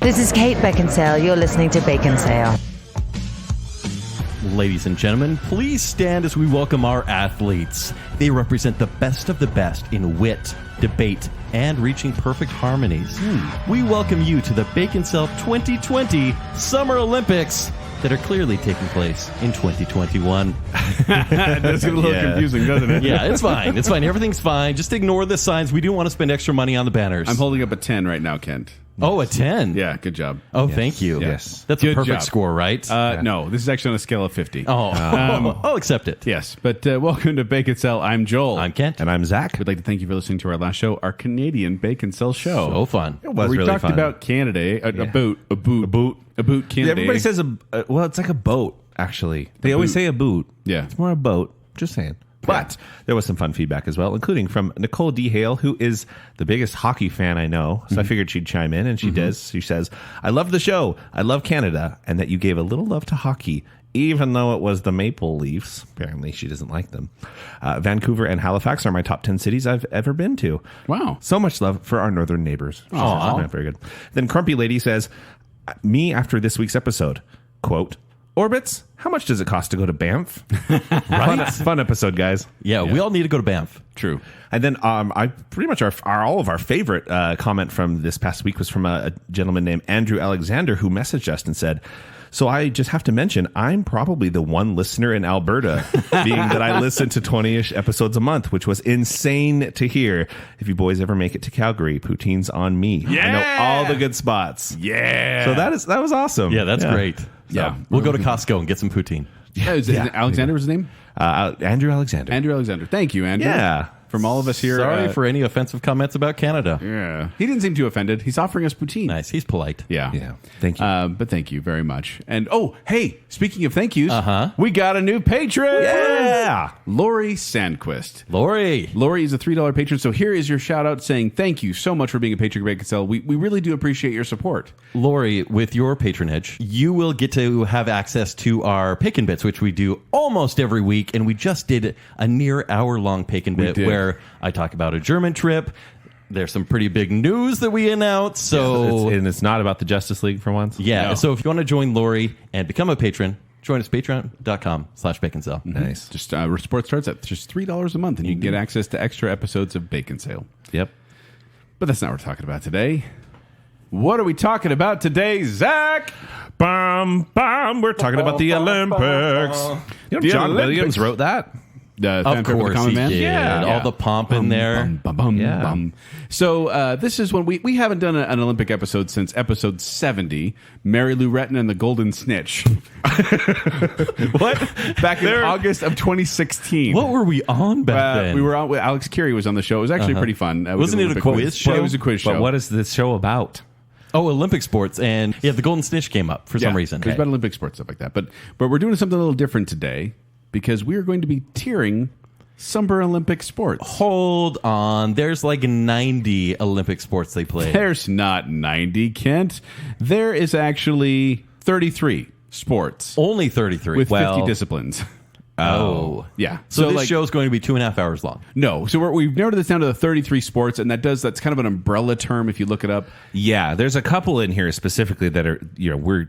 This is Kate Baconsale. You're listening to Baconsale. Ladies and gentlemen, please stand as we welcome our athletes. They represent the best of the best in wit, debate, and reaching perfect harmonies. We welcome you to the Baconsale 2020 Summer Olympics that are clearly taking place in 2021. That's a little confusing, doesn't it? Yeah, it's fine. It's fine. Everything's fine. Just ignore the signs. We do want to spend extra money on the banners. I'm holding up a 10 right now, Kent. Oh, a 10. Yeah, good job. Oh, thank you. Yes. That's Good a perfect job. score, right? No, this is actually on a scale of 50. I'll accept it. Yes, but welcome to Baconsale. I'm Joel. I'm Kent. And I'm Zack. We'd like to thank you for listening to our last show, our Canadian Baconsale show. So fun. It was we really talked fun. about Canada, a boot Canada. Yeah, everybody says well, it's like a boat, actually. They always say a boot. Yeah. It's more a boat. Just saying. But there was some fun feedback as well, including from Nicole D. Hale, who is the biggest hockey fan I know. So I figured she'd chime in, and she does. She says, I love the show. I love Canada, and that you gave a little love to hockey, even though it was the Maple Leafs. Apparently, she doesn't like them. Vancouver and Halifax are my top 10 cities I've ever been to. Wow. So much love for our northern neighbors. Aw. Very good. Then Crumpy Lady says, me after this week's episode, quote, Orbits, how much does it cost to go to Banff? Right? Fun episode, guys. Yeah, we all need to go to Banff. True. And then I pretty much all of our favorite comment from this past week was from a gentleman named Andrew Alexander, who messaged us and said, so I just have to mention, I'm probably the one listener in Alberta, being that I listen to 20-ish episodes a month, which was insane to hear. If you boys ever make it to Calgary, poutine's on me. Yeah! I know all the good spots. Yeah. So that was awesome. Yeah, that's great. Yeah. We'll go to Costco and get some poutine. Alexander was his name? Andrew Alexander. Andrew Alexander. Thank you, Andrew. Yeah. From all of us here. Sorry for any offensive comments about Canada. Yeah. He didn't seem too offended. He's offering us poutine. Nice. He's polite. Yeah. Yeah. Thank you. But thank you very much. And hey, speaking of thank yous, we got a new patron. Yeah. Lori Sandquist. Lori. Lori is a $3 patron, so here is your shout out saying thank you so much for being a patron of Baconsale. We really do appreciate your support. Lori, with your patronage, you will get to have access to our Pick and Bits, which we do almost every week. And we just did a near hour-long Pick and Bit where I talk about a German trip. There's some pretty big news that we announced. So it's not about the Justice League for once. Yeah. No. So if you want to join Lori and become a patron, join us patreon.com/Baconsale. Nice. Just support starts at just $3 a month, and you can get access to extra episodes of Baconsale. Yep. But that's not what we're talking about today. What are we talking about today, Zach? Bum, bum. We're talking about the Olympics. You know, The John Olympics. Williams wrote that. Of Of course he did. Yeah. All the pomp in there. Yeah. So this is when we haven't done an Olympic episode since episode 70, Mary Lou Retton and the Golden Snitch. What? Back in August of 2016. What were we on back then? We were on. Alex Carey was on the show. It was actually pretty fun. We Wasn't did it a Olympic quiz show? Yeah, it was a quiz show. But what is this show about? Oh, Olympic sports. And the Golden Snitch came up for some reason. It was about Olympic sports, stuff like that. But we're doing something a little different today because we are going to be tiering Summer Olympic sports. Hold on. There's like 90 Olympic sports they play. There's not 90, Kent. There is actually 33 sports Only 33. with 50 disciplines. Oh. Yeah. So this like, show is going to be 2.5 hours long. No. So we've narrowed this down to the 33 sports, and that's kind of an umbrella term if you look it up. Yeah, there's a couple in here specifically that are, we're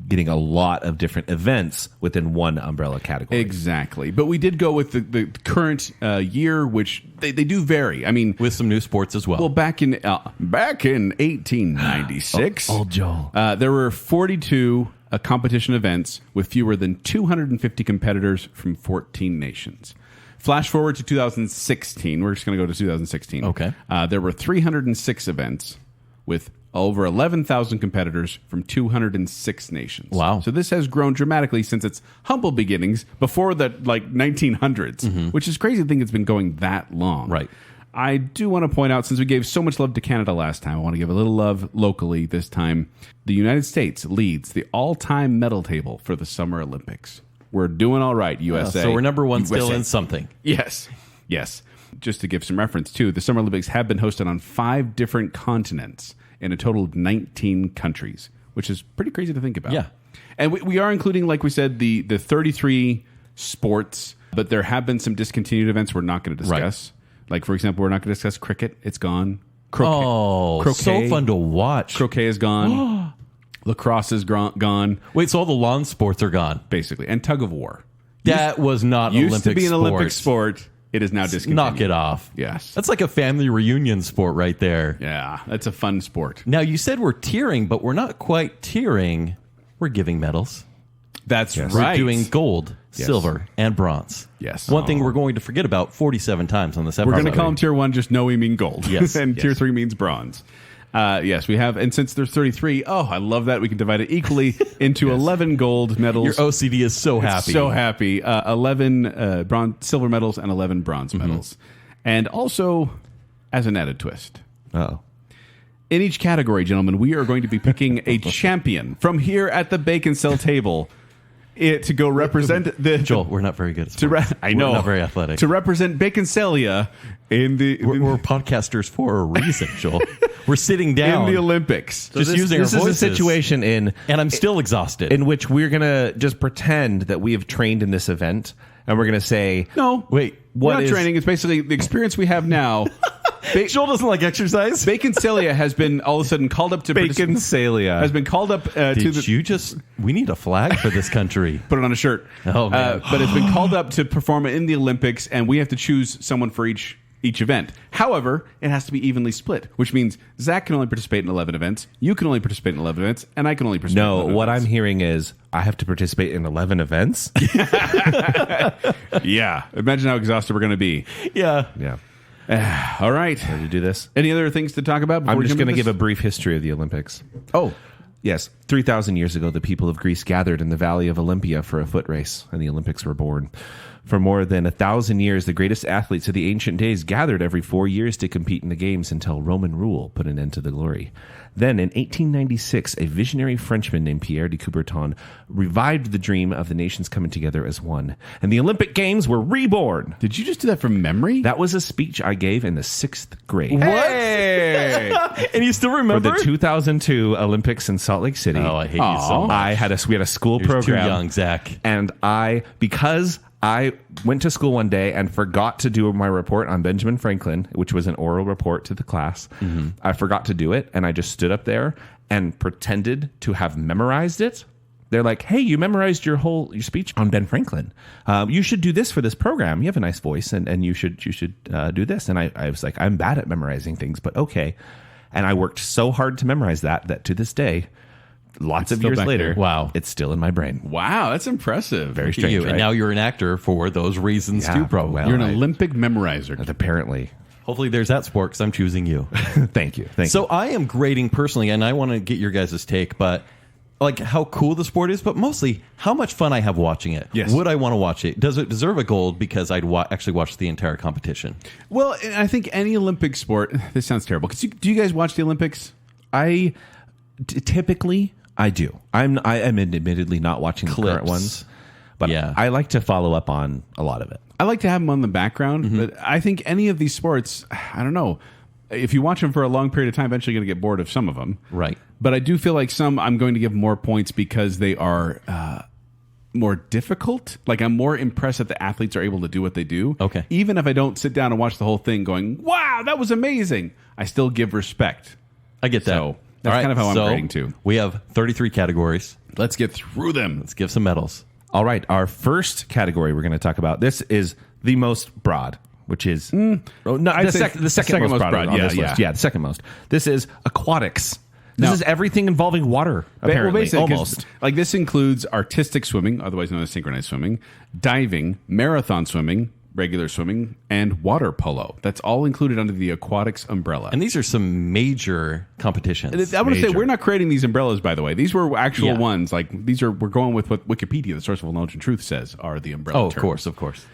getting a lot of different events within one umbrella category. Exactly. But we did go with the current year, which they do vary. I mean, With some new sports as well. well, back in 1896, Old Joel. there were 42 competition events with fewer than 250 competitors from 14 nations. Flash forward to 2016. We're just going to go to 2016. Okay. There were 306 events with over 11,000 competitors from 206 nations. Wow. So this has grown dramatically since its humble beginnings before the 1900s, which is crazy to think it's been going that long. Right. I do want to point out, since we gave so much love to Canada last time, I want to give a little love locally this time. The United States leads the all-time medal table for the Summer Olympics. We're doing all right, USA. So we're number one still USA. in something. Yes. Yes. Just to give some reference, too, the Summer Olympics have been hosted on 5 different continents in a total of 19 countries, which is pretty crazy to think about. Yeah. And we are including, like we said, the 33 sports, but there have been some discontinued events we're not going to discuss. Right. Like, for example, we're not going to discuss cricket. It's gone. Croquet. So fun to watch. Croquet is gone. Lacrosse is gone, Wait, so all the lawn sports are gone? basically, and tug of war. That was not Used Olympic to be an sport. Olympic sport. It is now discontinued. Knock it off. Yes. That's like a family reunion sport right there. Yeah, that's a fun sport. Now, you said we're tiering, but we're not quite tiering. We're giving medals. That's We're right. doing gold, silver, and bronze. Yes. One thing we're going to forget about 47 times on this episode. We're going to call them tier 1, just know we mean gold. Yes. And tier 3 means bronze. Yes, we have. And since there's 33, I love that. We can divide it equally into 11 gold medals. Your OCD is so happy. So happy. 11 silver medals and 11 bronze medals. And also, as an added twist, Oh. in each category, gentlemen, we are going to be picking a champion from here at the Baconsale table to go represent the... Joel, we're not very good at sports. I know. We're not very athletic. To represent Baconsalia in the... We're podcasters for a reason, Joel. We're sitting down. in the Olympics. Just using our this voices. is a situation And I'm still exhausted. in which we're going to just pretend that we have trained in this event, and we're going to say, No. Wait, We're what not is- training. It's basically the experience we have now. Joel doesn't like exercise. Baconsalia has been all of a sudden called up to... Baconsalia. Has been called up to Did the... you just... We need a flag for this country. Put it on a shirt. Oh, man. But it's been called up to perform in the Olympics, and we have to choose someone for each event. However, it has to be evenly split, which means Zach can only participate in 11 events, you can only participate in 11 events, and I can only participate in no, 11 what I'm events. hearing is I have to participate in 11 events. Yeah. Imagine how exhausted we're going to be. Yeah. Yeah. All right. Ready to do this? Any other things to talk about before I'm we just jump going to into give a this? brief history of the Olympics. Oh, Yes, 3,000 years ago, the people of Greece gathered in the Valley of Olympia for a foot race, and the Olympics were born. For more than 1,000 years, the greatest athletes of the ancient days gathered every 4 years to compete in the games until Roman rule put an end to the glory. Then, in 1896, a visionary Frenchman named Pierre de Coubertin revived the dream of the nations coming together as one, and the Olympic Games were reborn. did you just do that from memory? That was a speech I gave in the 6th grade. Hey! And you still For remember? the 2002 Olympics in Salt Lake City. Oh, I hate you so much. We had a school You're program. too young, Zach. And because I went to school one day and forgot to do my report on Benjamin Franklin, which was an oral report to the class. I forgot to do it, and I just stood up there and pretended to have memorized it. They're like, "Hey, you memorized your speech on Ben Franklin. You should do this for this program. You have a nice voice, and you should do this." And I was like, "I'm bad at memorizing things, but okay." And I worked so hard to memorize that to this day, lots of still years back later, there. Wow. it's still in my brain. Wow, that's impressive. Very Look at strange, you. right? And now you're an actor for those reasons Yeah, too, probably. well, You're an I- Olympic memorizer. Apparently. Hopefully there's that sport because I'm choosing you. Thank you. Thank you. So I am grading personally, and I want to get your guys' take, but like how cool the sport is, but mostly how much fun I have watching it. Yes. Would I want to watch it? Does it deserve a gold because I'd actually watch the entire competition? Well, I think any Olympic sport, this sounds terrible. Do you guys watch the Olympics? Typically I do. I am admittedly not watching the current Clips. ones, but Yeah. I like to follow up on a lot of it. I like to have them on the background, but I think any of these sports, I don't know. If you watch them for a long period of time, eventually you're going to get bored of some of them. Right. But I do feel like some I'm going to give more points because they are more difficult. Like I'm more impressed that the athletes are able to do what they do. Okay. Even if I don't sit down and watch the whole thing going, wow, that was amazing. I still give respect. I get that. So, that's kind of how I'm grading too. We have 33 categories. Let's get through them. Let's give some medals. All right, our first category we're going to talk about. This is the most broad, which is I'd say the second most broad on yeah, this list. yeah. Yeah, the second most. This is aquatics. This Now- is everything involving water, apparently. basically, 'cause, Almost. like this includes artistic swimming, otherwise known as synchronized swimming, diving, marathon swimming, regular swimming, and water polo. That's all included under the aquatics umbrella. And these are some major competitions. I want to say Major. we're not creating these umbrellas, by the way. These were actual Yeah. ones. Like we're going with what Wikipedia, the source of all knowledge and truth, says are the umbrella. Oh, of terms. course.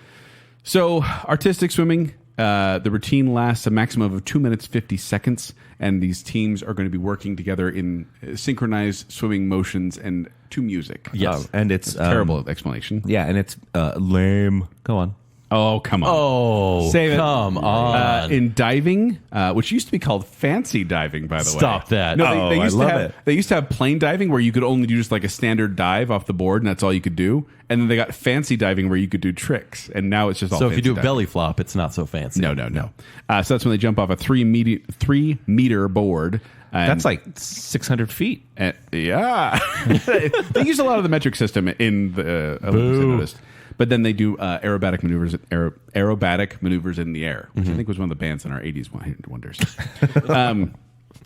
So, artistic swimming, the routine lasts a maximum of 2 minutes 50 seconds, and these teams are going to be working together in synchronized swimming motions and to music. Yes. And it's Terrible explanation. Yeah, and it's lame. Go on. Oh, come on. Oh, Save it. come on. In diving, which used to be called fancy diving, by the way. Stop that. No, Oh, they I used love to have, it. They used to have plain diving where you could only do just like a standard dive off the board, and that's all you could do. And then they got fancy diving where you could do tricks, and now it's just all. So if you fancy do a diving. belly flop, it's not so fancy. No. So that's when they jump off a 3 meter board. And- That's like 600 feet. yeah. They use a lot of the metric system in the Olympics, I noticed. But then they do aerobatic maneuvers in the air, which I think was one of the bands in our 80s wonders.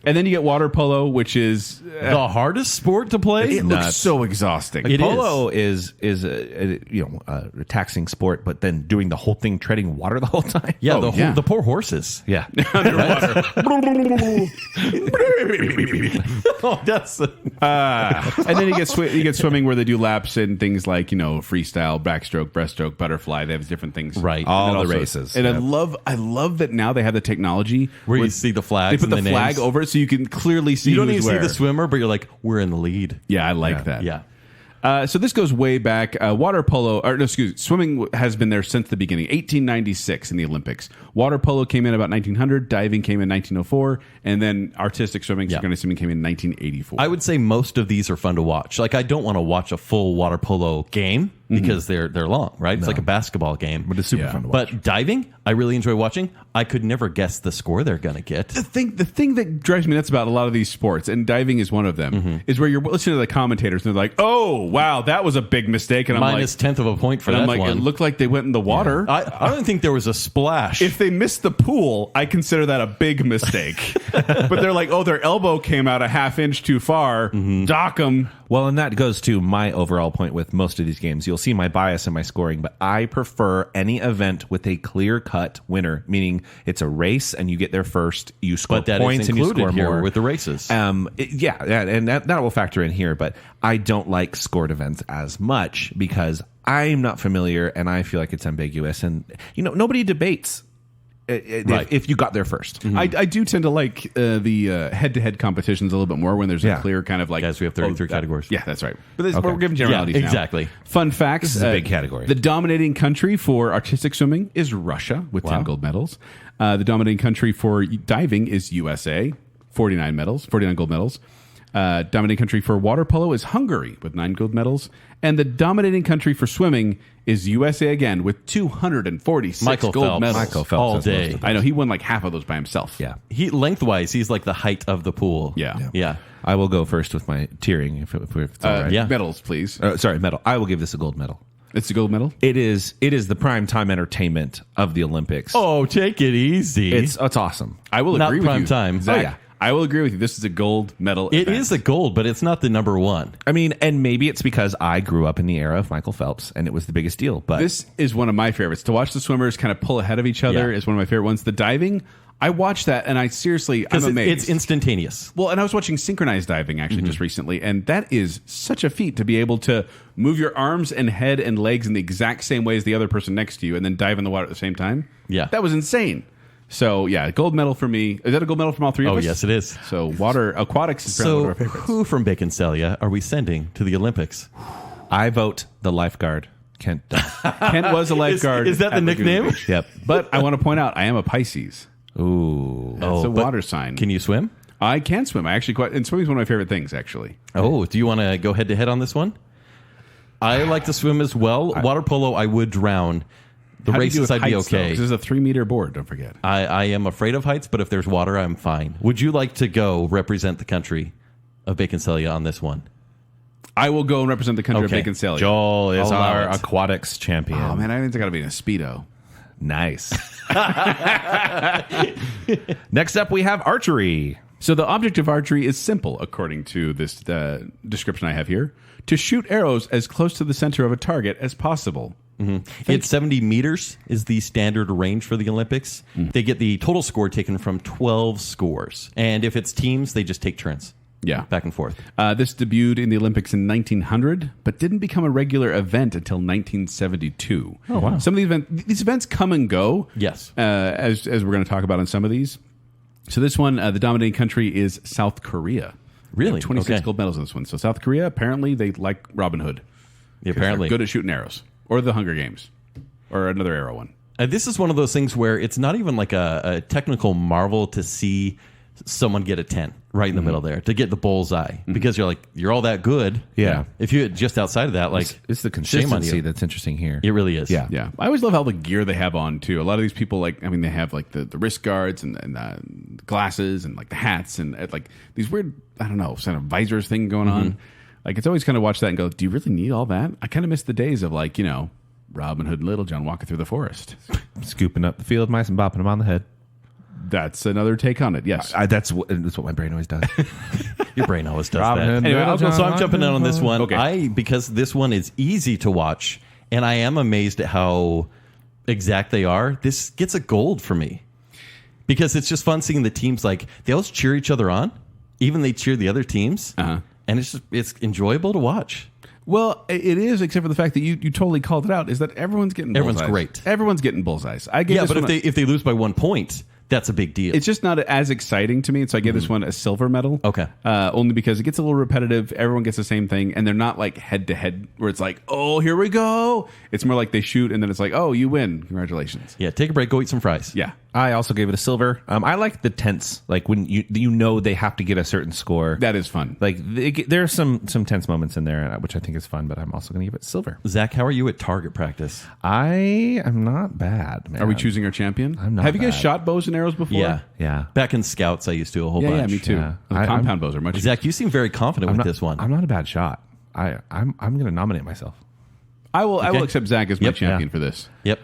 And then you get water polo, which is The hardest sport to play? it looks so exhausting. It Polo is a taxing sport, but then doing the whole thing, treading water the whole time. Yeah, Oh, the poor horses. Yeah. Underwater. Oh, that's And then you get swimming where they do laps and things like freestyle, backstroke, breaststroke, butterfly. They have different things, Right. All And then the also- races. And Yep. I love that now they have the technology where you see the flags. They put and the flag names. over it so you can clearly see. You don't who's even see where. the swimmer, but you're like, we're in the lead. Yeah, I like that. Yeah. So this goes way back. Swimming has been there since the beginning, 1896 in the Olympics. Water polo came in about 1900, diving came in 1904, and then artistic swimming, synchronous swimming came in 1984. I would say most of these are fun to watch. Like, I don't want to watch a full water polo game because they're long, right? It's like a basketball game. But it's super fun to watch. But diving, I really enjoy watching. I could never guess the score they're going to get. The thing that drives me nuts about a lot of these sports, and diving is one of them, is where you're listening to the commentators and they're like, "Oh, wow, that was a big mistake," and I'm Minus like, tenth of a point for and that I'm like, one. it looked like they went in the water. I don't think there was a splash. If they missed the pool, I consider that a big mistake. But they're like, "Oh, their elbow came out a half inch too far. Dock them." Well, and that goes to my overall point with most of these games. You'll see my bias in my scoring, but I prefer any event with a clear-cut winner, meaning it's a race and you get there first, you score but that points is and you included score here more. with the races. And that will factor in here, but I don't like scored events as much because I'm not familiar and I feel like it's ambiguous. And, nobody debates if you got there first. I do tend to like the head-to-head competitions a little bit more when there's a Yeah. clear kind of like... Yes, we have 33 categories. Yeah, that's right. But we're giving generalities Yeah, now. exactly. Fun facts. This is a big category. The dominating country for artistic swimming is Russia with 10 gold medals. The dominating country for diving is USA, 49 gold medals. Dominating country for water polo is Hungary with 9 gold medals. And the dominating country for swimming is USA again with 246 Michael gold Phelps. medals. Michael Phelps all has most day. of them. I know, he won like half of those by himself. Yeah. Lengthwise, he's like the height of the pool. Yeah. I will go first with my tiering if it's all right. yeah. Medals, please. Sorry, medal. I will give this a gold medal. It's a gold medal? It is the prime time entertainment of the Olympics. Oh, take it easy. It's awesome. I will Not agree with prime you. time. Zach, Oh, yeah. I will agree with you. This is a gold medal. It event. is a gold, but it's not the number one. I mean, and maybe it's because I grew up in the era of Michael Phelps and it was the biggest deal. But This is one of my favorites. To watch the swimmers kind of pull ahead of each other Yeah. is one of my favorite ones. The diving, I watched that and I'm Because amazed. it's instantaneous. Well, and I was watching synchronized diving actually just recently, and that is such a feat to be able to move your arms and head and legs in the exact same way as the other person next to you and then dive in the water at the same time. Yeah. That was insane. So, yeah, gold medal for me. Is that a gold medal from all three of Oh, us? yes, it is. So, aquatics is probably one So, of our favorites. who from Baconsalia are we sending to the Olympics? I vote the lifeguard, Kent. Kent was a lifeguard. Is that the at Laguna nickname? Beach. Yep. But I want to point out, I am a Pisces. Ooh. That's a but water sign. Can you swim? I can swim. I actually and swimming is one of my favorite things, actually. Oh, do you want to go head to head on this one? I like to swim as well. Water polo, I would drown. The How do you do races, with I'd be heights, though? okay. This is a 3-meter board, don't forget. I am afraid of heights, but if there's water, I'm fine. Would you like to go represent the country of Baconsalia on this one? I will go and represent the country Okay. of Baconsale. Joel is I'll allow our it. aquatics champion. Oh, man, I think I got to be in a Speedo. Nice. Next up, we have archery. So the object of archery is simple, according to this description I have here, to shoot arrows as close to the center of a target as possible. It's 70 meters is the standard range for the Olympics. They get the total score taken from 12 scores. And if it's teams, they just take turns. Yeah. Back and forth. This debuted in the Olympics in 1900, but didn't become a regular event until 1972. Oh, wow. Some of these events come and go. Yes. As we're going to talk about in some of these. So this one, the dominating country is South Korea. Really? They have 26 Okay. gold medals in this one. So South Korea, apparently they like Robin Hood. 'Cause Apparently. they're good at shooting arrows. Or the Hunger Games. Or another arrow one. This is one of those things where it's not even like a technical marvel to see someone get a 10 right in the middle there, to get the bullseye. Because you're like, you're all that good. Yeah. If you just outside of that, like, It's the shame on consistency you. that's interesting here. It really is. Yeah. Yeah. I always love how the gear they have on, too. A lot of these people, they have like the wrist guards and glasses and like the hats and like these weird, I don't know, kind of visors thing going on. Like it's always kind of watch that and go, do you really need all that? I kind of miss the days of like, Robin Hood and Little John walking through the forest. Scooping up the field mice and bopping them on the head. That's another take on it. Yes. That's what my brain always does. Your brain always does Robin that. Hood, Anyway, Little John, so I'm jumping in on this one. Okay. Because this one is easy to watch, and I am amazed at how exact they are. This gets a gold for me because it's just fun seeing the teams like they always cheer each other on, even they cheer the other teams, and it's enjoyable to watch. Well, it is, except for the fact that you totally called it out. Is that everyone's getting bullseyes. Everyone's great. Everyone's getting bullseyes. I gave But if they lose by 1 point, that's a big deal. It's just not as exciting to me, so I give this one a silver medal. Okay. Only because it gets a little repetitive. Everyone gets the same thing, and they're not like head to head where it's like, oh, here we go. It's more like they shoot, and then it's like, oh, you win. Congratulations. Yeah, take a break, go eat some fries. Yeah. I also gave it a silver. I like the tense, like when they have to get a certain score. That is fun. Like there are some tense moments in there, which I think is fun. But I'm also going to give it silver. Zach, how are you at target practice? I am not bad, man. Are we choosing our champion? I'm not Have you guys bad. shot bows and arrows before? Yeah. Back in Scouts, I used to a whole bunch. Yeah, me too. Yeah. The compound bows are much. Zach, you seem very confident with this one. I'm not a bad shot. I'm going to nominate myself. I will accept Zach as my Yep. champion for this. Yep.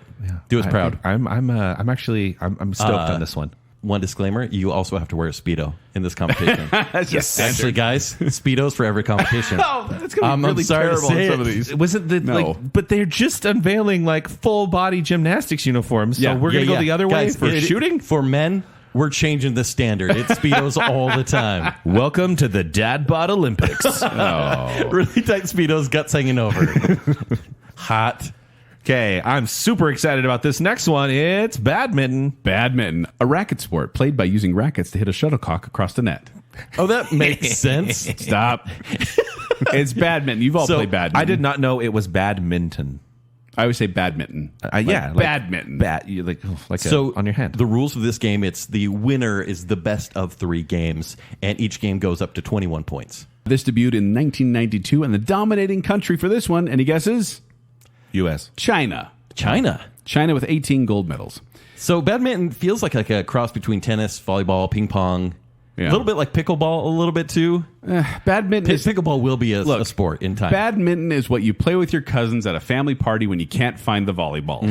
Do us proud. I'm stoked on this one. One disclaimer: you also have to wear a Speedo in this competition. That's just standard. Actually, guys, Speedos for every competition. That's going to be really I'm sorry to terrible say in some it. of these. Wasn't the No. but they're just unveiling like full body gymnastics uniforms. So we're gonna go the other way Guys, for shooting. For men, we're changing the standard. It's Speedos all the time. Welcome to the Dad Bod Olympics. Really tight Speedos, guts hanging over. Hot. Okay, I'm super excited about this next one. It's badminton. Badminton, a racket sport played by using rackets to hit a shuttlecock across the net. Oh, that makes sense. Stop. It's badminton. You've all So, played badminton. I did not know it was badminton. I always say badminton. Like badminton. You like So on your hand. The rules of this game, it's the winner is the best of 3 games, and each game goes up to 21 points. This debuted in 1992, and the dominating country for this one, any guesses? U.S. China. China. China with 18 gold medals. So badminton feels like a cross between tennis, volleyball, ping pong. Yeah. A little bit like pickleball, a little bit too. Badminton is Pickleball will be a sport in time. Badminton is what you play with your cousins at a family party when you can't find the volleyball.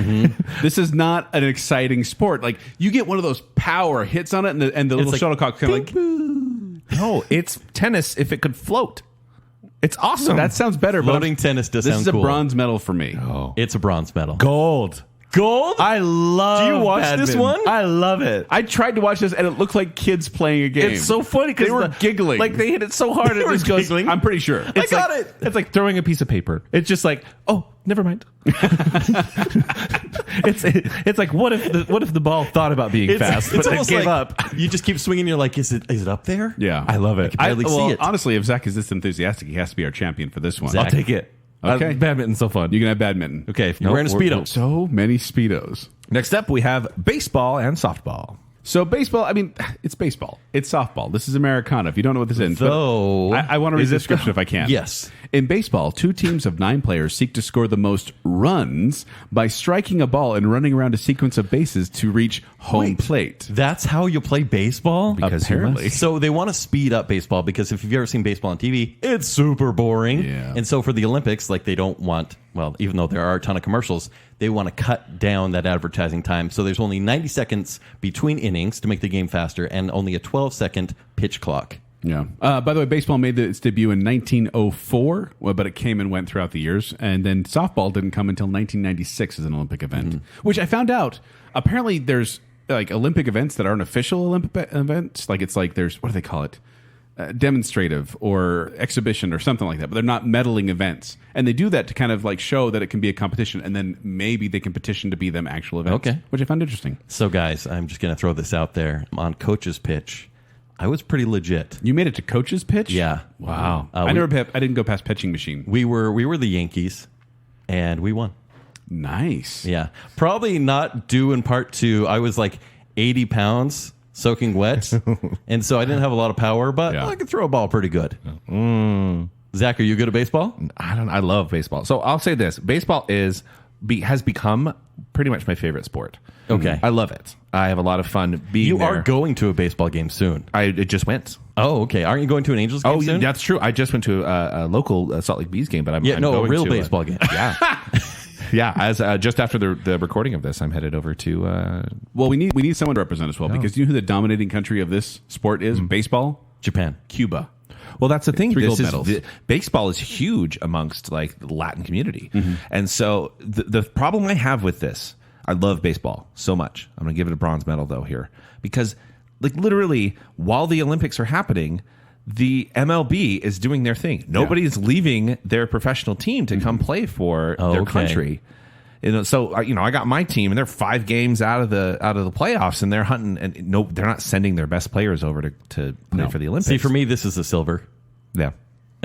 This is not an exciting sport. Like you get one of those power hits on it, and the little like, shuttlecock kind of like. No, it's tennis if it could float. It's awesome. That sounds better. Floating tennis does This sound is a cool. bronze medal for me. It's a bronze medal. gold. Gold? I love. Do you watch this badminton. one? I love it. I tried to watch this, and it looked like kids playing a game. It's so funny because they were giggling. Like they hit it so hard, it were just goes. giggling. I'm pretty sure. It's got like, it. It's like throwing a piece of paper. It's just like, oh, never mind. It's like what if the ball thought about being fast, but it almost gave like up. You just keep swinging. You're like, is it up there? Yeah, I love it. I can barely see it. Honestly, if Zach is this enthusiastic, he has to be our champion for this one. Zach. I'll take it. Okay. Badminton's so fun. You can have badminton. Okay, if you're Nope, wearing a Speedo. So many Speedos. Next up, we have baseball and softball. So baseball, I mean, it's baseball. It's softball. This is Americana. If you don't know what this is, Though- I want to read the description if I can. Yes. In baseball, 2 teams of 9 players seek to score the most runs by striking a ball and running around a sequence of bases to reach home plate. That's how you play baseball? Because you Apparently. must. So they want to speed up baseball because if you've ever seen baseball on TV, it's super boring. Yeah. And so for the Olympics, like they don't want, well, even though there are a ton of commercials, they want to cut down that advertising time. So there's only 90 seconds between innings to make the game faster and only a 12-second pitch clock. Yeah. By the way, baseball made its debut in 1904, but it came and went throughout the years. And then softball didn't come until 1996 as an Olympic event, which I found out. Apparently, there's like Olympic events that aren't official Olympic events. Like it's like there's, what do they call it? Demonstrative or exhibition or something like that, but they're not medaling events. And they do that to kind of like show that it can be a competition, and then maybe they can petition to be them actual events. Okay. Which I found interesting. So guys, I'm just going to throw this out there. On coach's pitch, I was pretty legit. You made it to coach's pitch? Yeah. Wow. I didn't go past pitching machine. We were the Yankees, and we won. Nice. Yeah. Probably not due in part to I was like 80 pounds soaking wet, and so I didn't have a lot of power, but Yeah. I could throw a ball pretty good. Zach, are you good at baseball? I love baseball. So I'll say this: baseball has become pretty much my favorite sport. Okay. I love it. I have a lot of fun being You there. are going to a baseball game soon. It just went. Oh, okay. Aren't you going to an Angels game soon? That's true. I just went to a local Salt Lake Bees game, but I'm a going real to baseball game. Yeah. Yeah, as just after the recording of this, I'm headed over to. Well, we need someone to represent us well because you know who the dominating country of this sport is? Baseball? Japan. Cuba. Well, that's the thing. 3 gold medals. Baseball is huge amongst like the Latin community, and so the problem I have with this, I love baseball so much. I'm going to give it a bronze medal though here because, like, literally, while the Olympics are happening, the MLB is doing their thing. Nobody's leaving their professional team to come play for their country. You know, so I got my team, and they're 5 games out of the playoffs, and they're hunting. And they're not sending their best players over to play for the Olympics. See, for me, this is a silver. Yeah,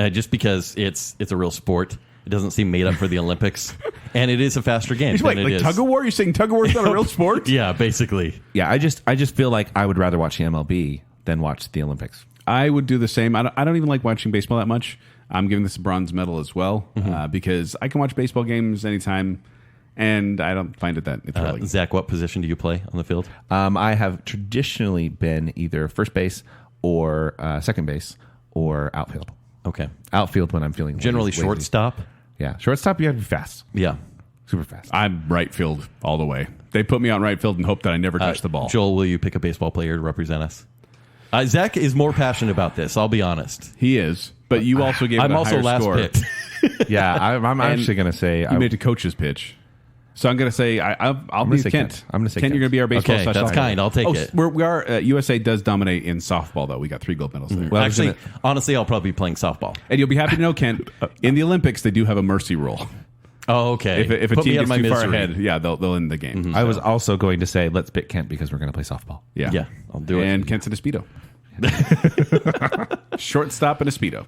just because it's a real sport. It doesn't seem made up for the Olympics, and it is a faster game. Like tug of war? You're saying tug of war is not a real sport? Yeah, basically. Yeah, I just feel like I would rather watch the MLB than watch the Olympics. I would do the same. I don't even like watching baseball that much. I'm giving this a bronze medal as well because I can watch baseball games anytime, and I don't find it that thrilling. Zach, what position do you play on the field? I have traditionally been either first base or second base or outfield. Okay. Outfield when I'm feeling Generally lazy. shortstop? Yeah, shortstop, you have to be fast. Yeah. Super fast. I'm right field all the way. They put me on right field and hope that I never touch the ball. Joel, will you pick a baseball player to represent us? Zach is more passionate about this, I'll be honest. He is, but you also gave him I'm a also higher last score. picked. Yeah, I'm actually going to say... You made a coach's pitch. So I'm going to say I'll be say Kent. I'm going to say Kent. You're going to be our baseball Okay, slash that's softball. kind. I'll take it. We are. USA does dominate in softball, though. We got 3 gold medals there. Well, Actually, honestly, I'll probably be playing softball. And you'll be happy to know, Kent, in the Olympics, they do have a mercy rule. Oh, okay. If a Put team me out gets of too my far misery. ahead, yeah, they'll end the game. I was also going to say, let's pick Kent because we're going to play softball. Yeah. Yeah, I'll do it. And Kent's in a Speedo. Shortstop and a Speedo.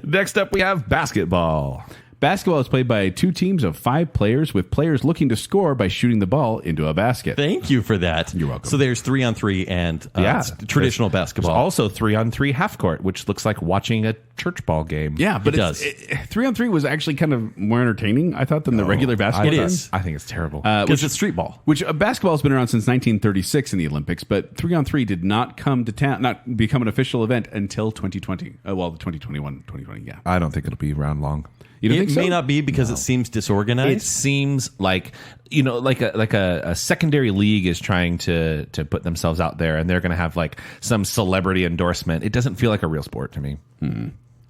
Next up, we have basketball. Basketball is played by 2 teams of 5 players with players looking to score by shooting the ball into a basket. Thank you for that. You're welcome. So there's 3-on-3 and traditional basketball. There's also 3-on-3 half court, which looks like watching a church ball game. Yeah, but It does. 3-on-3 was actually kind of more entertaining, I thought, than the regular basketball. It game. is. I think it's terrible. Because it's street ball. Which basketball has been around since 1936 in the Olympics, but 3-on-3 did not come to town, not become an official event until 2020. Well, the 2020, yeah. I don't think it'll be around long. You don't It think so? may not be because it seems disorganized. It seems like like a secondary league is trying to put themselves out there, and they're going to have like some celebrity endorsement. It doesn't feel like a real sport to me.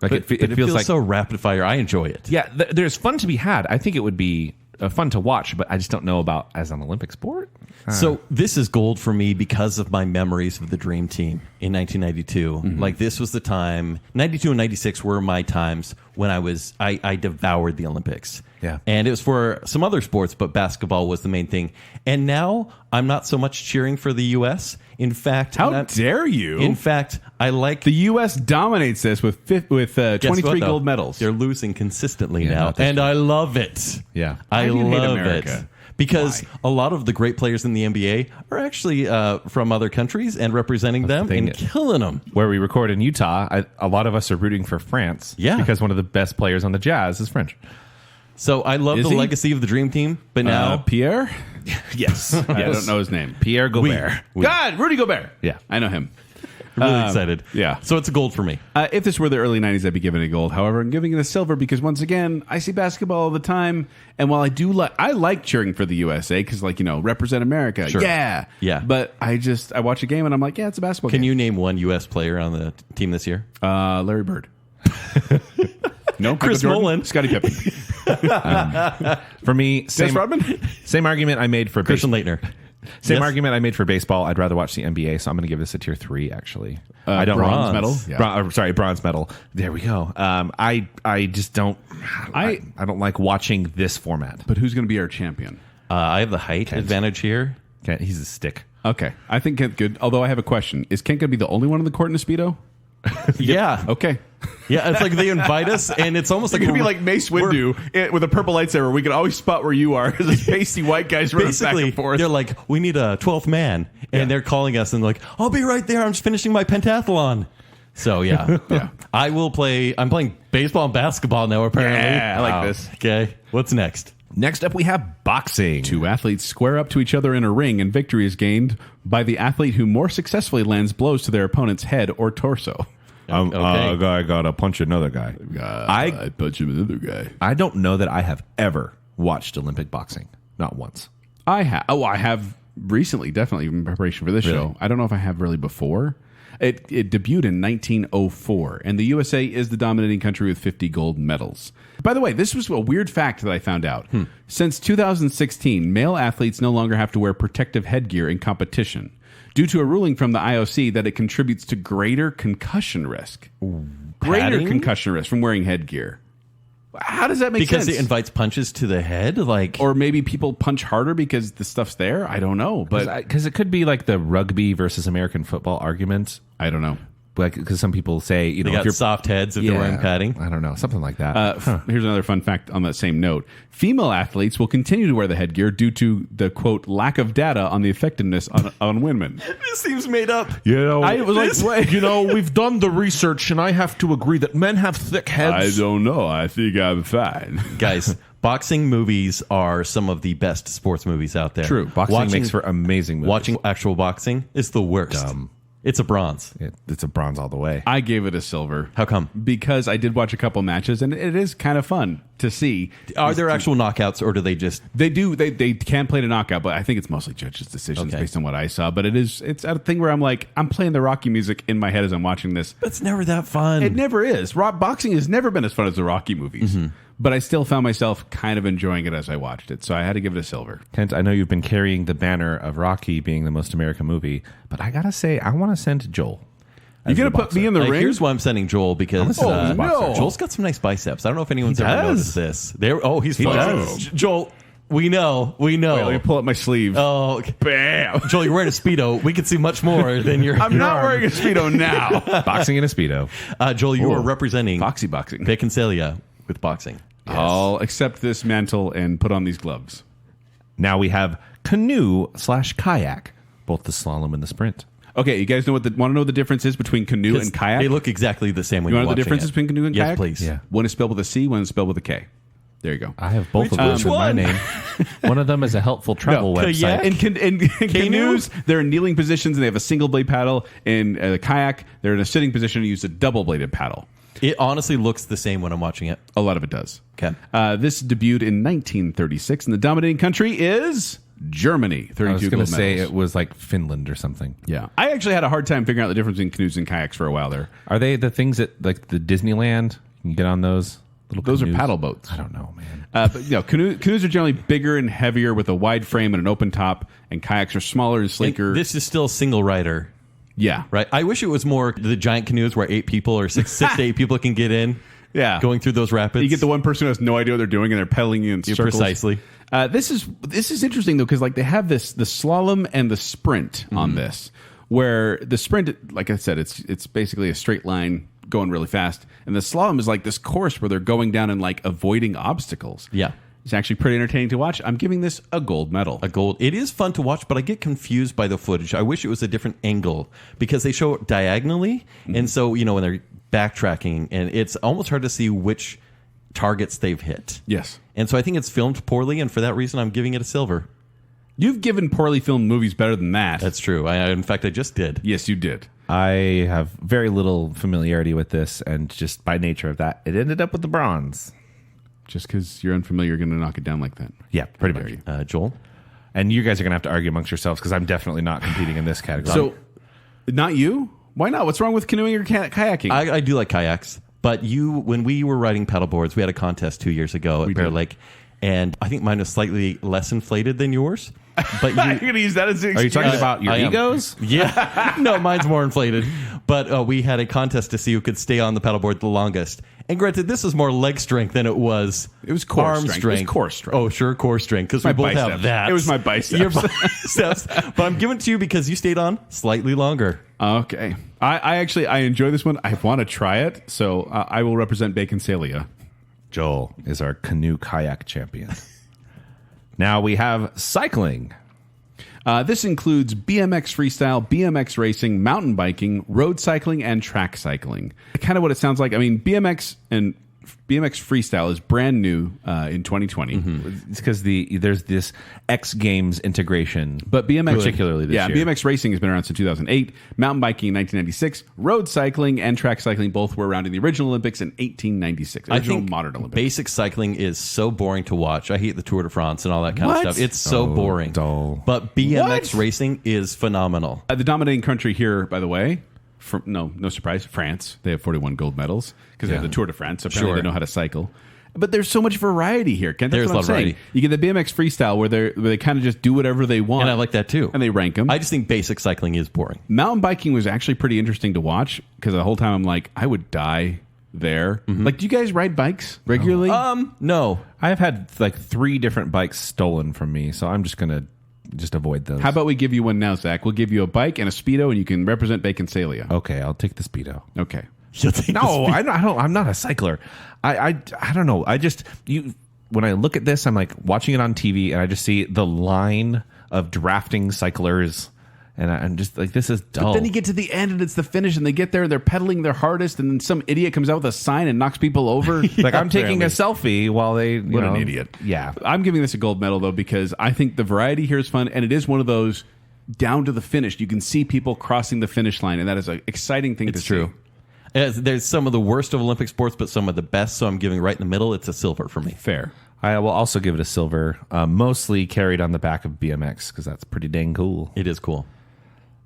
Like it feels like so rapid fire. I enjoy it. yeah. There's fun to be had. I think it would be fun to watch, but I just don't know about as an Olympic sport. So this is gold for me because of my memories of the Dream Team in 1992. Like this was the time. 92 and 96 were my times when I devoured the Olympics. Yeah. And it was for some other sports, but basketball was the main thing. And now I'm not so much cheering for the U.S. In fact, How dare you? In fact, I like The U.S. dominates this with 23 gold medals. They're losing consistently Yeah, now, not this and I love it. Yeah. I Why do you hate love America? it because a lot of the great players in the NBA are actually from other countries and representing them thing. and killing them. Where we record in Utah, a lot of us are rooting for France. Yeah. because one of the best players on the Jazz is French. So I love Is the he? legacy of the Dream Team, but now Pierre? Yes, I don't know his name. Pierre Gobert. God, Rudy Gobert. Yeah. I know him. really excited. yeah. So it's a gold for me. If this were the early 90s, I'd be giving it a gold. However, I'm giving it a silver because, once again, I see basketball all the time. And while I like cheering for the USA because, represent America. Sure. Yeah. Yeah. But I watch a game and I'm like, yeah, it's a basketball Can game. you name one U.S. player on the team this year? Larry Bird. No, Chris Michael Jordan? Nolan. Scottie Pippen. For me, Dennis Rodman? same argument I made for Christian Leitner. Same Yes. argument I made for baseball. I'd rather watch the NBA, so I'm going to give this a tier 3. Actually, I don't bronze bronze. medal. Sorry, bronze medal. There we go. I just don't. I don't like watching this format. But who's going to be our champion? I have the height advantage here. Okay, he's a stick. Okay. I think Kent good. Although I have a question. Is Kent going to be the only one on the court in a Speedo? Yeah. Okay. Yeah, it's like they invite us, and it's almost like It's going to be we're- like Mace Windu with a purple lightsaber. We can always spot where you are because those pasty white guys running back Basically, and forth. they're like, we need a 12th man. And they're calling us and like, I'll be right there. I'm just finishing my pentathlon. So, yeah. Yeah. I'm playing baseball and basketball now, apparently. Yeah, I like this. Okay. What's next? Next up, we have boxing. Two athletes square up to each other in a ring, and victory is gained by the athlete who more successfully lands blows to their opponent's head or torso. A guy gotta punch another guy. I punch another guy. I don't know that I have ever watched Olympic boxing. Not once. I have recently, definitely in preparation for this show. I don't know if I have really before. It debuted in 1904, and the USA is the dominating country with 50 gold medals. By the way, this was a weird fact that I found out. Since 2016, male athletes no longer have to wear protective headgear in competition due to a ruling from the IOC that it contributes to greater concussion risk. Greater concussion risk from wearing headgear. How does that make sense? Because it invites punches to the head? Or maybe people punch harder because the stuff's there? I don't know. Because it could be like the rugby versus American football argument. I don't know. Because some people say, they got soft heads if they're wearing padding. I don't know. Something like that. Here's another fun fact on that same note. Female athletes will continue to wear the headgear due to the, quote, lack of data on the effectiveness on women. This seems made up. I was like, we've done the research, and I have to agree that men have thick heads. I don't know. I think I'm fine. Guys, boxing movies are some of the best sports movies out there. True. Boxing makes for amazing movies. Watching actual boxing is the worst. It's a bronze. It's a bronze all the way. I gave it a silver. How come? Because I did watch a couple matches, and it is kind of fun to see. Are there actual knockouts, or do they just... They can play to knockout, but I think it's mostly judges' decisions based on what I saw. But it's a thing where I'm like, I'm playing the Rocky music in my head as I'm watching this. But it's never that fun. It never is. Boxing has never been as fun as the Rocky movies. But I still found myself kind of enjoying it as I watched it. So I had to give it a silver. Kent, I know you've been carrying the banner of Rocky being the most American movie, but I got to say, I want to send Joel. You're going to put me in the ring? Here's why I'm sending Joel, because Joel's got some nice biceps. I don't know if anyone's ever noticed this. He does. Joel, we know. Wait, let me pull up my sleeve. Oh, okay. Bam. Joel, you're wearing a Speedo. We can see much more than your I'm not wearing a Speedo now. Boxing in a Speedo. Joel, you are representing Foxy boxing. Baconsalia with boxing. Yes. I'll accept this mantle and put on these gloves. Now we have canoe/kayak, both the slalom and the sprint. Okay, you guys want to know what the difference is between canoe and kayak? They look exactly the same when you you're know the difference between canoe and kayak? Yes, please. Yeah. One is spelled with a C, one is spelled with a K. There you go. I have both of those in my name. One of them is a helpful travel website. In canoes, they're in kneeling positions and they have a single blade paddle. In the kayak, they're in a sitting position and use a double bladed paddle. It honestly looks the same when I'm watching it. A lot of it does. Okay. This debuted in 1936, and the dominating country is Germany. 32 I was going to say medals. it was like Finland or something. Yeah. I actually had a hard time figuring out the difference between canoes and kayaks for a while there. Are they the things that, like the Disneyland, you can get on those? Those canoes? are paddle boats. I don't know, man. But canoes are generally bigger and heavier with a wide frame and an open top, and kayaks are smaller and sleeker. And this is still single rider. Yeah. Right. I wish it was more the giant canoes where 8 people or 6 to 8 people can get in. Yeah. Going through those rapids. You get the one person who has no idea what they're doing and they're pedaling in circles. Precisely. This is interesting though, because like they have the slalom and the sprint on this, where the sprint, like I said, it's basically a straight line going really fast, and the slalom is like this course where they're going down and like avoiding obstacles. Yeah. It's actually pretty entertaining to watch. I'm giving this a gold medal. A gold. It is fun to watch, but I get confused by the footage. I wish it was a different angle because they show it diagonally, and so when they're backtracking, and it's almost hard to see which targets they've hit. Yes. And so I think it's filmed poorly, and for that reason, I'm giving it a silver. You've given poorly filmed movies better than that. That's true. In fact, I just did. Yes, you did. I have very little familiarity with this, and just by nature of that, it ended up with the bronze. Just because you're unfamiliar, you're going to knock it down like that. Yeah, pretty much. Joel? And you guys are going to have to argue amongst yourselves because I'm definitely not competing in this category. So, not you? Why not? What's wrong with canoeing or kayaking? I do like kayaks, but when we were riding paddle boards, we had a contest 2 years ago at Bear Lake, and I think mine was slightly less inflated than yours. But you're going to use that as an Are you excuse? talking about your egos? Yeah. No, mine's more inflated. But we had a contest to see who could stay on the paddleboard the longest. And granted, this is more leg strength than it was core arm strength. strength. It was core strength. Oh, sure, core strength, because we both biceps. have that. It was my biceps. Your biceps. But I'm giving it to you because you stayed on slightly longer. Okay. I enjoy this one. I want to try it, so I will represent Baconsalia. Joel is our CanoeKayak champion. Now we have cycling. This includes BMX freestyle, BMX racing, mountain biking, road cycling, and track cycling. Kind of what it sounds like. I mean, BMX and BMX freestyle is brand new in 2020. It's because there's this X Games integration, But BMX, particularly this year. BMX racing has been around since 2008. Mountain biking in 1996. Road cycling and track cycling both were around in the original Olympics in 1896. I think modern Olympics. basic cycling is so boring to watch. I hate the Tour de France and all that kind What? of stuff. It's so boring. dull. But BMX What? racing is phenomenal. The dominating country here, by the way, no surprise, France. They have 41 gold medals because they have the Tour de France. So apparently Sure. they know how to cycle. But there's so much variety here, Ken. That's There's what a lot I'm of saying. variety. You get the BMX freestyle where they kind of just do whatever they want. And I like that too. And they rank them. I just think basic cycling is boring. Mountain biking was actually pretty interesting to watch because the whole time I'm like, I would die there. Like, do you guys ride bikes regularly? No. I've had like 3 different bikes stolen from me, so I'm just gonna avoid those. How about we give you one now, Zach? We'll give you a bike and a Speedo, and you can represent Baconsalia. Okay, I'll take the Speedo. Okay. You'll take No, I don't. I'm not a cycler. I don't know. When I look at this, I'm like watching it on TV, and I just see the line of drafting cyclers, and I'm just like, this is dull. But then you get to the end, and it's the finish, and they get there, and they're pedaling their hardest, and then some idiot comes out with a sign and knocks people over. like I'm taking a selfie while they. What an idiot. Yeah. I'm giving this a gold medal, though, because I think the variety here is fun, and it is one of those down to the finish. You can see people crossing the finish line, and that is an exciting thing to see. true. There's some of the worst of Olympic sports, but some of the best. So I'm giving right in the middle. It's a silver for me. Fair. I will also give it a silver, mostly carried on the back of BMX because that's pretty dang cool. It is cool.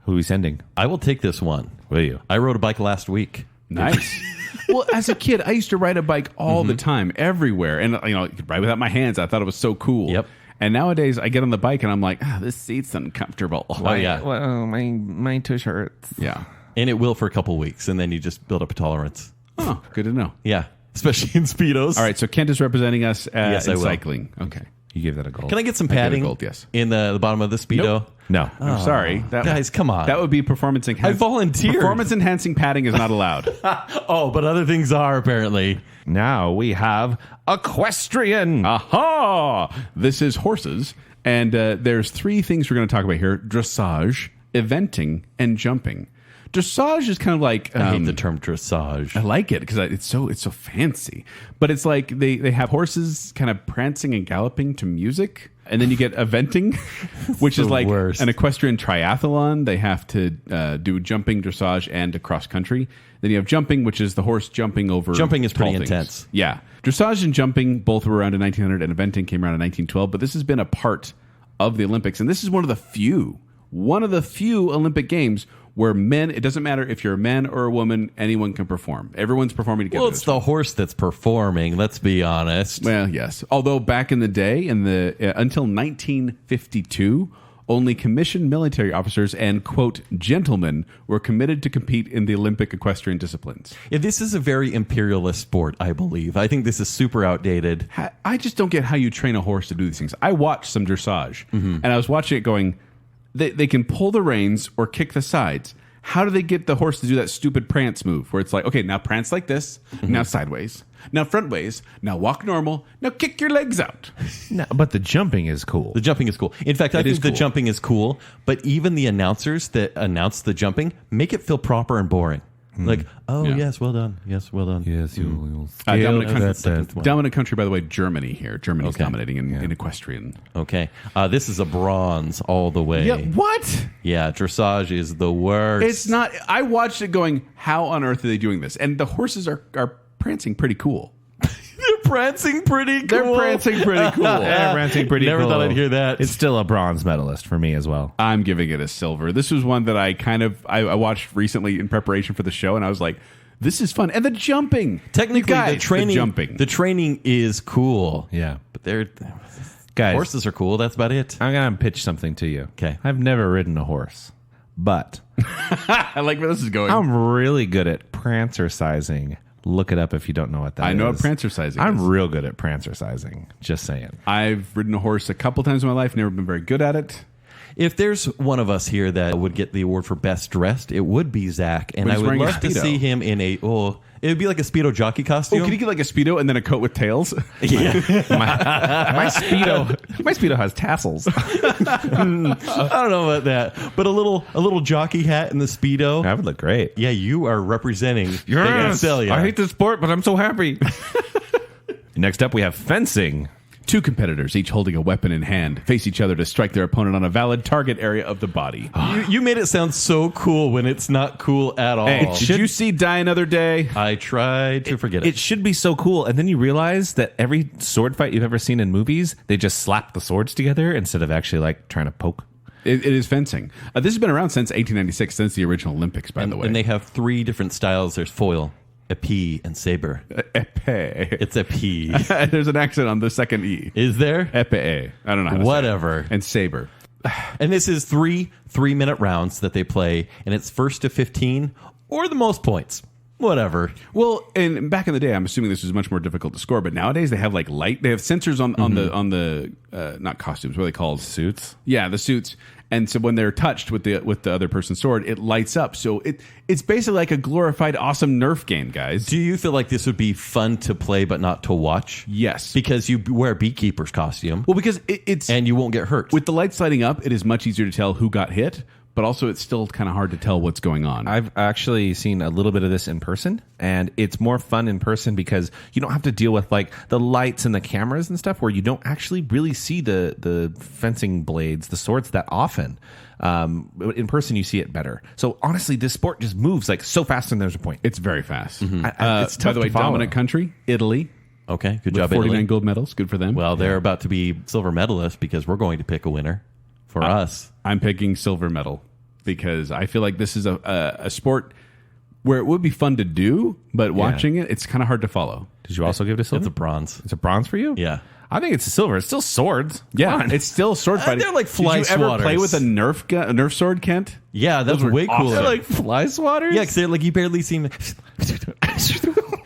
Who are we sending? I will take this one. Will you? I rode a bike last week. Nice. Well, as a kid, I used to ride a bike all the time, everywhere. And, I could ride without my hands. I thought it was so cool. Yep. And nowadays, I get on the bike and I'm like, this seat's uncomfortable. Oh, yeah. Well, my tush hurts. Yeah. And it will for a couple weeks, and then you just build up a tolerance. Oh, good to know. Yeah. Especially in Speedos. All right, so Kent is representing us Yes, I in will. cycling. Okay. You give that a gold. Can I get some give it a padding gold, yes. in the bottom of the Speedo? Nope. No. I'm sorry. Guys, come on. That would be performance enhancing. I volunteered. Performance enhancing padding is not allowed. Oh, but other things are, apparently. Now we have equestrian. Aha! This is horses. And there's 3 things we're going to talk about here. Dressage, eventing, and jumping. Dressage is kind of like... I hate the term dressage. I like it because it's so fancy. But it's like they have horses kind of prancing and galloping to music. And then you get eventing, which is like worst. an equestrian triathlon. They have to do jumping, dressage, and cross country. Then you have jumping, which is the horse jumping over. Jumping is pretty tall things. intense. Yeah. Dressage and jumping both were around in 1900, and eventing came around in 1912. But this has been a part of the Olympics. And this is one of the few Olympic games where men, it doesn't matter if you're a man or a woman, anyone can perform. Everyone's performing together. Well, it's the horse that's performing, let's be honest. Well, yes. Although back in the day, until 1952, only commissioned military officers and, quote, gentlemen were committed to compete in the Olympic equestrian disciplines. Yeah, this is a very imperialist sport, I believe. I think this is super outdated. I just don't get how you train a horse to do these things. I watched some dressage, and I was watching it going, they can pull the reins or kick the sides. How do they get the horse to do that stupid prance move where it's like, okay, now prance like this, now sideways, now front ways, now walk normal, now kick your legs out. No, but the jumping is cool. The jumping is cool. In fact, I is think the cool. jumping is cool, but even the announcers that announce the jumping make it feel proper and boring. Like, oh, Yeah. yes, well done. Yes, well done. Yes, you'll Dominant country, by the way, Germany here. Germany's Okay. dominating in equestrian. Okay. This is a bronze all the way. Yeah, what? Yeah, dressage is the worst. It's not. I watched it going, how on earth are they doing this? And the horses are prancing pretty cool. They're prancing pretty cool. They're prancing pretty cool. Yeah, prancing pretty Never cool. thought I'd hear that. It's still a bronze medalist for me as well. I'm giving it a silver. This was one that I watched recently in preparation for the show, and I was like, this is fun. And the jumping. Technically, You guys, the training, jumping. the training is cool. Yeah. But they're Guys, horses are cool. That's about it. I'm going to pitch something to you. Okay. I've never ridden a horse, but I like where this is going. I'm really good at prancercising. Look it up if you don't know what that is. I know what prancercising I'm is. real good at prancercising. Just saying. I've ridden a horse a couple times in my life, never been very good at it. If there's one of us here that would get the award for best dressed, it would be Zack. And But I he's would wearing a love to Speedo. see him in it would be like a Speedo jockey costume. Oh, can you get like a Speedo and then a coat with tails? My Speedo has tassels. I don't know about that. But a little jockey hat and the Speedo. That would look great. Yeah, you are representing Baconsalia. I hate this sport, but I'm so happy. Next up, we have fencing. 2 competitors, each holding a weapon in hand, face each other to strike their opponent on a valid target area of the body. You made it sound so cool when it's not cool at all. Hey, did you see Die Another Day? I tried to forget it. It should be so cool. And then you realize that every sword fight you've ever seen in movies, they just slap the swords together instead of actually like trying to poke. It is fencing. This has been around since 1896, since the original Olympics, by the way. And they have 3 different styles. There's foil, épée, and saber. Épée. It's épée. There's an accent on the second E. Is there? Épée. I don't know how to Whatever. say it. And saber. And this is 3 3-minute rounds that they play, and it's first to 15 or the most points. Whatever. Well, and back in the day, I'm assuming this was much more difficult to score, but nowadays they have like they have sensors on the not costumes, what are they called? Suits? Yeah, the suits. And so when they're touched with the other person's sword, it lights up. So it's basically like a glorified awesome Nerf game, guys. Do you feel like this would be fun to play but not to watch? Yes. Because you wear a beekeeper's costume. Well, because it's and you won't get hurt. with the lights lighting up, it is much easier to tell who got hit. But also, it's still kind of hard to tell what's going on. I've actually seen a little bit of this in person, and it's more fun in person because you don't have to deal with like the lights and the cameras and stuff where you don't actually really see the fencing blades, the swords that often. In person, you see it better. So honestly, this sport just moves like so fast and there's a point. It's very fast. It's tough by the way, to follow. dominant country, Italy. Okay, good With job, 49 Italy. gold medals. Good for them. Well, they're about to be silver medalists because we're going to pick a winner for us. I'm picking silver medal because I feel like this is a sport where it would be fun to do, but watching it, it's kind of hard to follow. Did you also give it a silver? It's a bronze. It's a bronze for you? Yeah. I think it's a silver. It's still swords. Yeah, Come on. it's still sword fighting. they're like fly Did you ever play swatters. with a Nerf sword, Kent? Yeah, that's way awesome. cooler. They're like fly swatters? Yeah, because like you barely see them.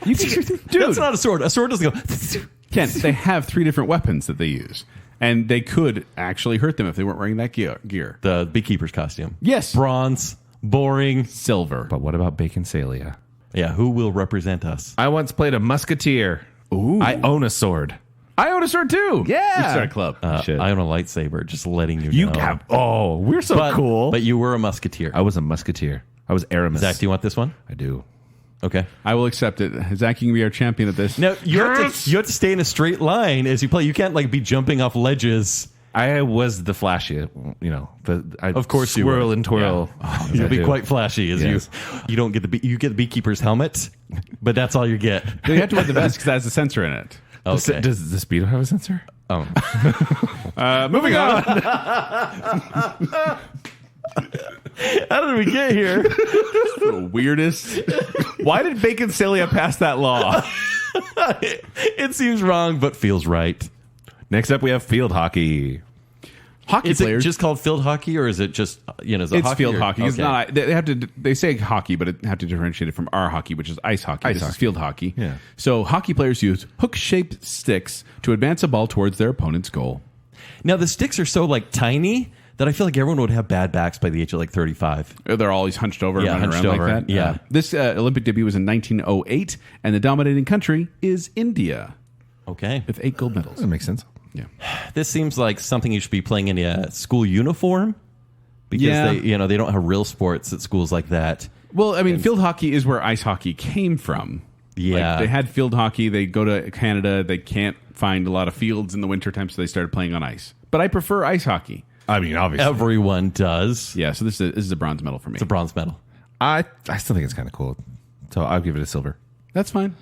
Dude, That's not a sword. A sword doesn't go. Kent, they have 3 different weapons that they use, and they could actually hurt them if they weren't wearing that gear. The beekeeper's costume. Yes. Bronze, boring. Silver. But what about Baconsalia? Yeah, who will represent us? I once played a musketeer. Ooh. I own a sword. I own a sword too. Yeah. We start a club. Shit. I own a lightsaber, just letting you You know. have. Oh, we're so but, cool. But you were a musketeer. I was a musketeer. I was Aramis. Zach, do you want this one? I do. Okay. I will accept it. Zach, you can be our champion at this. Now, you have to stay in a straight line as you play. You can't like be jumping off ledges. I was the flashy, Of course you swirl were. and twirl. Yeah. You'll be quite flashy as Yes. you don't get you get the beekeeper's helmet, but that's all you get. You have to wear the vest because that has a sensor in it. Okay. Does the Speedo have a sensor? Oh. Moving on. How did we get here? The weirdest. Why did Baconsalia pass that law? It seems wrong, but feels right. Next up, we have field hockey. Hockey Is players. it just called field hockey, or is it just is it It's hockey field or- hockey. It's okay. not. They have to. They say hockey, but it have to differentiate it from our hockey, which is ice hockey. This is field hockey. Yeah. So hockey players use hook-shaped sticks to advance a ball towards their opponent's goal. Now the sticks are so like tiny that I feel like everyone would have bad backs by the age of like 35. They're always hunched over Yeah, and running hunched around over, like that. yeah. This Olympic debut was in 1908, and the dominating country is India Okay. with 8 gold medals. That makes sense. Yeah. This seems like something you should be playing in a school uniform because Yeah. they don't have real sports at schools like that. Well, I mean, field hockey is where ice hockey came from. Yeah. Like, they had field hockey. They go to Canada. They can't find a lot of fields in the wintertime, so they started playing on ice. But I prefer ice hockey. I mean, obviously. Everyone does. Yeah, so this is a bronze medal for me. It's a bronze medal. I still think it's kind of cool. So I'll give it a silver. That's fine.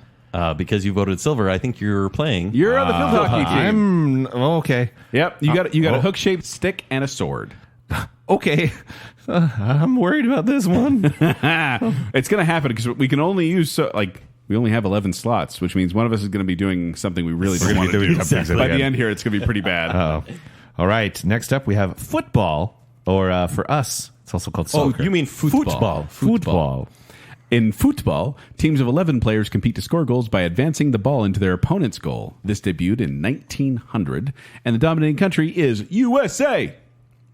Because you voted silver, I think you're playing. You're on the field hockey team. Okay. Yep, you got a hook-shaped stick and a sword. Okay. I'm worried about this one. It's going to happen because we can only use we only have 11 slots, which means one of us is going to be doing something we really don't want to do. Exactly. By the end here, it's going to be pretty bad. All right. Next up, we have football, or for us, it's also called Oh, soccer. you mean football? Football. In football, teams of 11 players compete to score goals by advancing the ball into their opponent's goal. This debuted in 1900, and the dominating country is USA.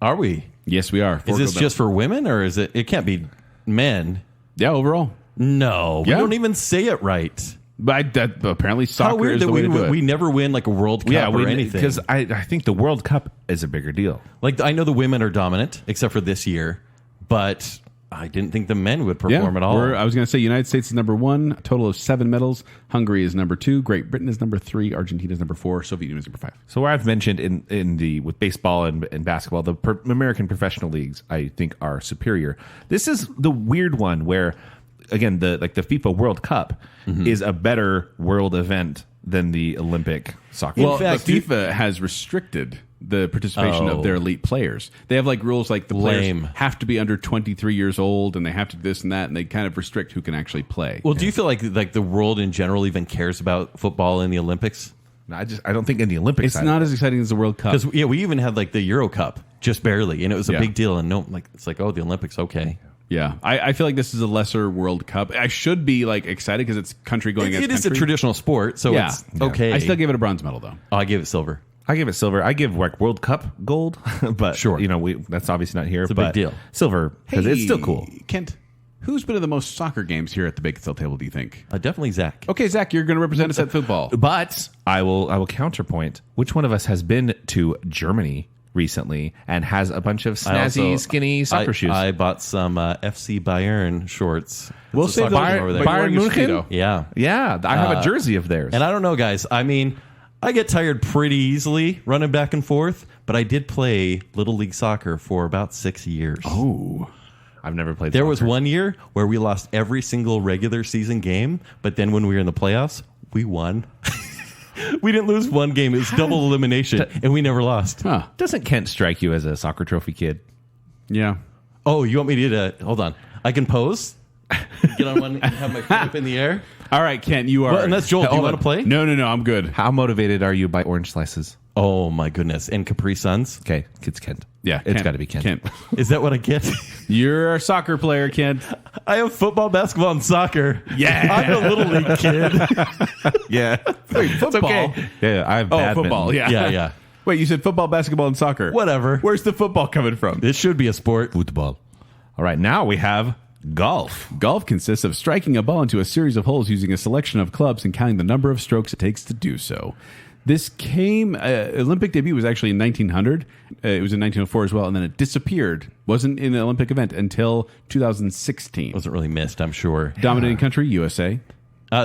Are we? Yes, we are. Is this just for women, or is it? It can't be men. Yeah, overall. No, we Yeah. don't even say it right. But apparently soccer How weird is that the way to do it. we never win like a World Cup or anything. Because I think the World Cup is a bigger deal. Like I know the women are dominant, except for this year, but I didn't think the men would perform at all. I was going to say United States is number 1, a total of 7 medals. Hungary is number 2. Great Britain is number 3. Argentina is number 4. Soviet Union is number 5. So where I've mentioned with baseball and basketball, the American professional leagues, I think, are superior. This is the weird one where, again, the FIFA World Cup is a better world event than the Olympic soccer. Well, fact, the FIFA has restricted the participation of their elite players. They have like rules like the players have to be under 23 years old and they have to do this and that, and they kind of restrict who can actually play. Well, do you feel like the world in general even cares about football in the Olympics? I don't think in the Olympics it's not as exciting as the World Cup. Because we even had like the Euro Cup just barely, and it was a big deal. And it's like, oh, the Olympics, okay. Yeah, I feel like this is a lesser World Cup. I should be like excited because it's country going against country. It is a traditional sport, so it's okay. I still give it a bronze medal though. Oh, I gave it silver. I give it silver. I give like World Cup gold, but sure, that's obviously not here. It's a big deal. Silver because it's still cool. Kent, who's been to the most soccer games here at the Baconsale table? Do you think? Definitely Zack. Okay, Zack, you're going to represent us at football. But I will counterpoint. Which one of us has been to Germany recently and has a bunch of snazzy, skinny soccer shoes? I bought some FC Bayern shorts. We'll say Bayern Munich. Yeah. I have a jersey of theirs. And I don't know, guys. I mean, I get tired pretty easily running back and forth, but I did play Little League soccer for about 6 years. Oh, I've never played There soccer. was one year where we lost every single regular season game, but then when we were in the playoffs, we won. We didn't lose one game. It was double elimination, and we never lost. Huh. Doesn't Kent strike you as a soccer trophy kid? Yeah. Oh, you want me to hold on. I can pose, get on one, and have my foot up in the air. All right, Kent, you are. Well, and that's Joel. Do you want to play? No, I'm good. How motivated are you by orange slices? Oh, my goodness. And Capri Suns? Okay, it's Kent. Yeah, it's got to be Kent. Is that what I get? You're a soccer player, Kent. I have football, basketball, and soccer. Yeah. I'm a Little League kid. Yeah. Wait, football? Okay. Yeah, I have badminton. Football. Yeah. Yeah. Wait, you said football, basketball, and soccer. Whatever. Where's the football coming from? It should be a sport. Football. All right, now we have golf. Golf consists of striking a ball into a series of holes using a selection of clubs and counting the number of strokes it takes to do so. This Olympic debut was actually in 1900. It was in 1904 as well, and then it disappeared. Wasn't in an Olympic event until 2016. Wasn't really missed, I'm sure. Dominating country, USA.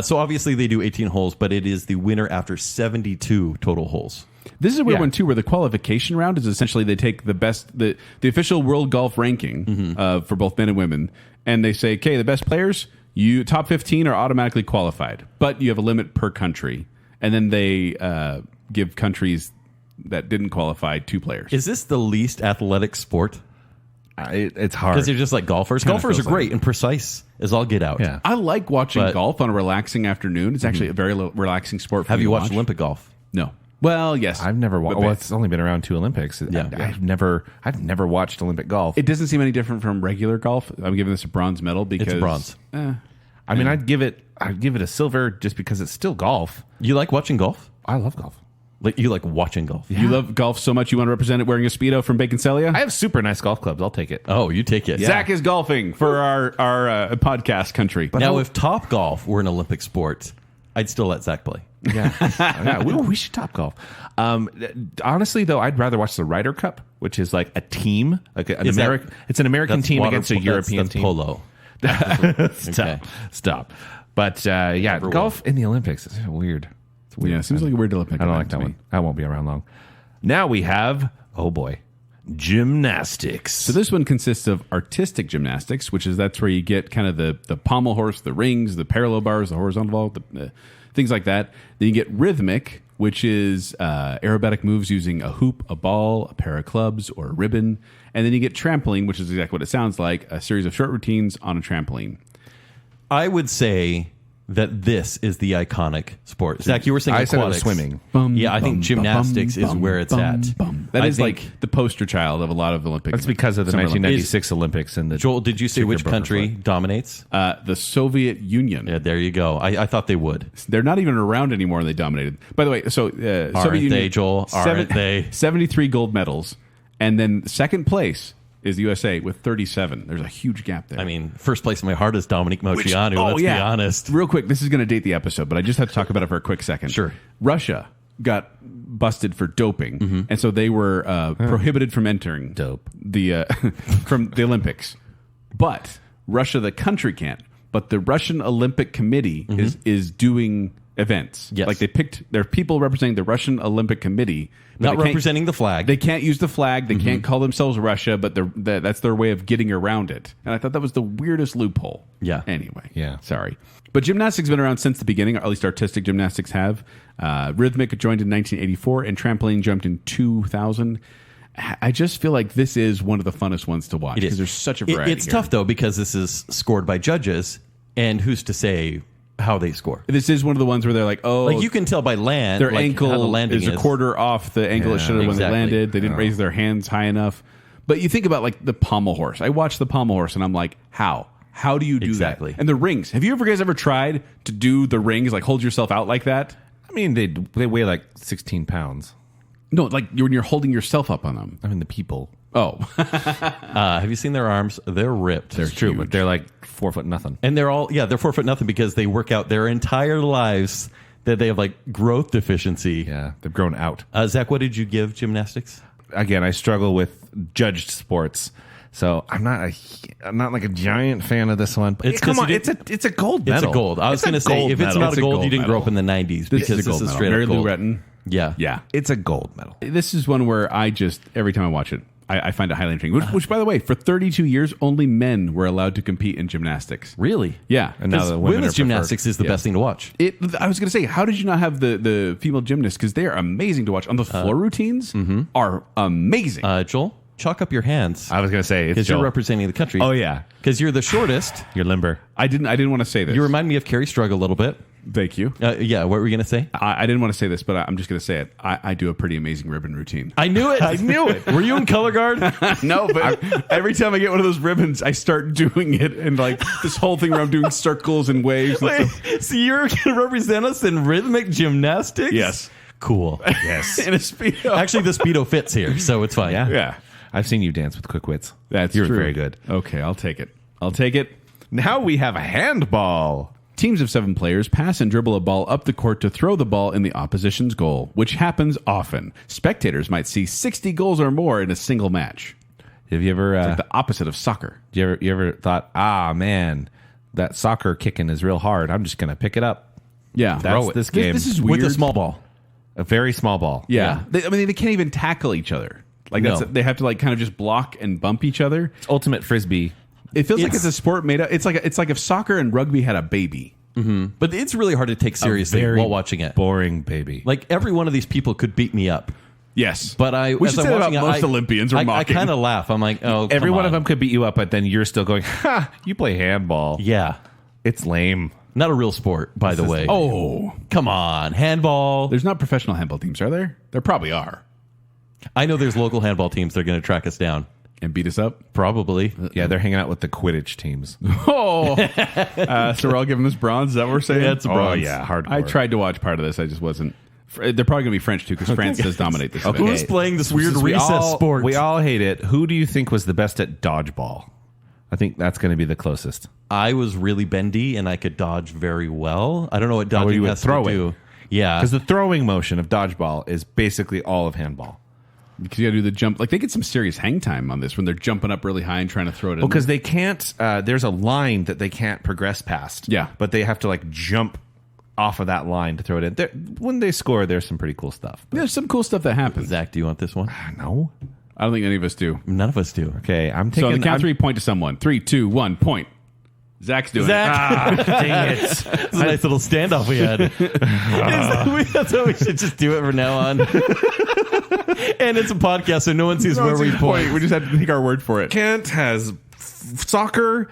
So obviously they do 18 holes, but it is the winner after 72 total holes. This is a weird one too, where the qualification round is essentially they take the best, the official world golf ranking for both men and women, and they say, okay, the best players, you top 15 are automatically qualified, but you have a limit per country, and then they give countries that didn't qualify 2 players. Is this the least athletic sport? It's hard. Because they're just like golfers. Golfers are feels like great and precise as all get out. Yeah. I like watching But- golf on a relaxing afternoon. It's actually a very relaxing sport for Have me you to watched watch. Olympic golf? No. Well, yes. I've never watched. But Well, it's only been around 2 Olympics. I've never watched Olympic golf. It doesn't seem any different from regular golf. I'm giving this a bronze medal because It's a bronze. I mean, I'd give it a silver just because it's still golf. You like watching golf? I love golf. Like you like watching golf? You love golf so much you want to represent it wearing a Speedo from Baconsalia? I have super nice golf clubs. I'll take it. Oh, you take it. Zach is golfing for our podcast country. Now, if Top Golf were an Olympic sport, I'd still let Zach play. Yeah, we should top golf. Honestly, though, I'd rather watch the Ryder Cup, which is like a team, like an American. It's an American team against a European team. Polo. Stop. But golf in the Olympics is weird. It's weird. Yeah, it seems like a weird Olympic. I don't like event to that me. one. That won't be around long. Now we have, oh boy, gymnastics. So this one consists of artistic gymnastics, that's where you get kind of the pommel horse, the rings, the parallel bars, the horizontal ball, the things like that. Then you get rhythmic, which is aerobatic moves using a hoop, a ball, a pair of clubs, or a ribbon. And then you get trampoline, which is exactly what it sounds like, a series of short routines on a trampoline. I would say that this is the iconic sport. Zach, you were saying I said it was aquatics. swimming. Yeah, I think gymnastics is where it's at. That I is think- like the poster child of a lot of Olympic. That's because of the Summer 1996 Olympics and the Joel, did you say Super which Butterfly. country dominates? The Soviet Union. Yeah, there you go. I thought they would. They're not even around anymore, and they dominated. By the way, so Soviet Aren't Union, they, Joel? Aren't they? 73 gold medals, and then second place is the USA with 37. There's a huge gap there. I mean, first place in my heart is Dominique Moceanu. Let's be honest. Real quick, this is going to date the episode, but I just have to talk about it for a quick second. Sure. Russia got busted for doping, and so they were prohibited from entering Dope. the from the Olympics. But Russia, the country, can't. But the Russian Olympic Committee is doing events. Yes. Like there are people representing the Russian Olympic Committee. but Not they can't- representing the flag. They can't use the flag. They can't call themselves Russia, but that's their way of getting around it. And I thought that was the weirdest loophole. Yeah. Anyway. Yeah. Sorry. But gymnastics has been around since the beginning, or at least artistic gymnastics have. Rhythmic joined in 1984, and trampoline jumped in 2000. I just feel like this is one of the funnest ones to watch because there's such a variety. It's here. tough, though, because this is scored by judges, and who's to say how they score? This is one of the ones where they're like, oh, Like, you can tell by land, their like, ankle how the landing is a quarter off the angle it should have when they exactly. landed. They didn't raise their hands high enough. But you think about like the pommel horse. I watched the pommel horse and I'm like, how? How do you do Exactly. that? And the rings. Have you guys ever tried to do the rings, like hold yourself out like that? I mean, they weigh like 16 pounds. No, like when you're holding yourself up on them. I mean, the people. Oh, Have you seen their arms? They're ripped. It's true, but they're like 4 foot nothing. And they're 4 foot nothing because they work out their entire lives that they have like growth deficiency. Yeah, they've grown out. Zach, what did you give gymnastics? Again, I struggle with judged sports, so I'm not like a giant fan of this one. But It's come 'cause on, you it's a gold medal. It's a gold. I was going to say, if it's not a gold, you didn't grow up in the 90s because this is straight Mary up Lou gold. Retton. Yeah. Yeah. It's a gold medal. This is one where I just, every time I watch it, I find it highly intriguing. Which, by the way, for 32 years, only men were allowed to compete in gymnastics. Really? Yeah. And now Because the women women's are preferred. gymnastics is the best thing to watch. I was going to say, how did you not have the female gymnasts? Because they are amazing to watch. On the floor routines are amazing. Joel, chalk up your hands I was going to say, it's because you're Joel. representing the country. Oh, yeah. Because you're the shortest. You're limber. I didn't want to say this. You remind me of Carrie Strug a little bit. Thank you. Yeah, what were we going to say? I didn't want to say this, but I'm just going to say it. I do a pretty amazing ribbon routine. I knew it. I knew it. Were you in color guard? No, but every time I get one of those ribbons, I start doing it, and like this whole thing where I'm doing circles and waves. And stuff. So you're going to represent us in rhythmic gymnastics? Yes. Cool. Yes. In a Speedo. Actually, the Speedo fits here, so it's fine. Yeah. Yeah. I've seen you dance with quick wits. That's You're true. very good. Okay, I'll take it. Now we have a handball. Teams of 7 players pass and dribble a ball up the court to throw the ball in the opposition's goal, which happens often. Spectators might see 60 goals or more in a single match. Have you ever Like the opposite of soccer. you ever thought, man, that soccer kicking is real hard. I'm just gonna pick it up. Yeah. That's this game. This is With weird. a small ball. A very small ball. Yeah. They can't even tackle each other. Like No. they have to like kind of just block and bump each other. It's ultimate frisbee. It feels like It's- it's a sport made up. It's like if soccer and rugby had a baby. But it's really hard to take seriously Very while watching it. boring baby. Like, every one of these people could beat me up. Yes, But we as should I'm say that about watching it, most Olympians. We're I mocking. kind of laugh. I'm like, oh, Every come one on. of them could beat you up, but then you're still going, you play handball. Yeah. It's lame. Not a real sport, by the way. Oh, Come on. Handball. there's not professional handball teams, are there? There probably are, I know there's local handball teams that are going to track us down. and beat us up. Probably. Yeah, they're hanging out with the Quidditch teams. Oh, so we're all giving this bronze. Is that what we're saying? Yeah, it's a bronze. Oh, yeah, hardcore. I tried to watch part of this. I just wasn't. They're probably going to be French too, because France does dominate this. event. Who's playing this weird Since we recess all- sport? We all hate it. Who do you think was the best at dodgeball? I think that's going to be the closest. I was really bendy and I could dodge very well. I don't know what dodging you would has throw to it. do. Yeah. Because the throwing motion of dodgeball is basically all of handball. Because you got to do the jump. Like they get some serious hang time on this when they're jumping up really high and trying to throw it in. Well, because they can't, there's a line that they can't progress past. Yeah. But they have to like jump off of that line to throw it in. When they score, there's some pretty cool stuff. There's some cool stuff that happens. Zach, do you want this one? No. I don't think any of us do. None of us do. Okay, I'm So taking... on the count I'm- 3, point to someone. 3, 2, 1, point. Zach's doing Zach. Dang it. It's a nice little standoff we had. That's how we should just do it from now on. And it's a podcast, so no one sees where we point. We just have to take our word for it. Kent has soccer,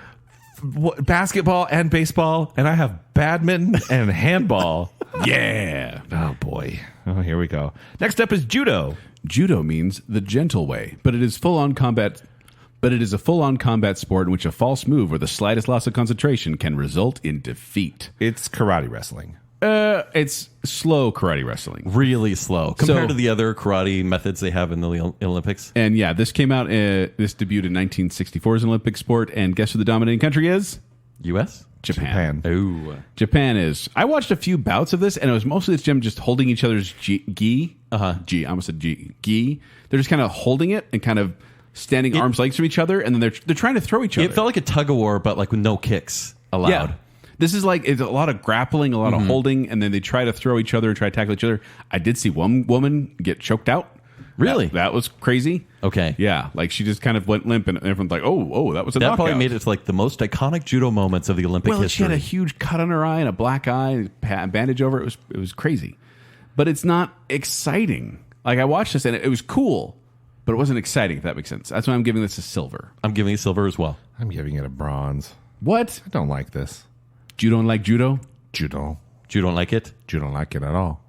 basketball, and baseball, and I have badminton and handball. Yeah. Oh, boy. Oh, here we go. Next up is judo. Judo means the gentle way, but it is full-on combat. But it is a full-on combat sport in which a false move or the slightest loss of concentration can result in defeat. It's karate wrestling. It's slow karate wrestling. Really slow compared So- to the other karate methods they have in the Olympics. And yeah, this came out, this debuted in 1964 as an Olympic sport, and guess who the dominating country is? U.S.? Japan. Ooh. Japan is. I watched a few bouts of this, and it was mostly this gym just holding each other's gi. Gi. I almost said gi. They're just kind of holding it and kind of standing arm's lengths from each other, and then they're trying to throw each other. It felt like a tug of war, but like with no kicks allowed. Yeah. This is like, it's a lot of grappling, a lot of holding, and then they try to throw each other and try to tackle each other. I did see one woman get choked out. Really? That was crazy. Okay. Yeah, like she just kind of went limp, and everyone's like, oh, that was a That knockout. probably made it to like the most iconic judo moments of the Olympic Well, history. she had a huge cut on her eye and a black eye, a bandage over it. It was crazy. But it's not exciting. Like, I watched this, and it was cool, but it wasn't exciting, if that makes sense. That's why I'm giving this a silver. I'm giving it silver as well. I'm giving it a bronze. What? I don't like this. You don't like judo? Judo. You don't like it? You don't like it at all.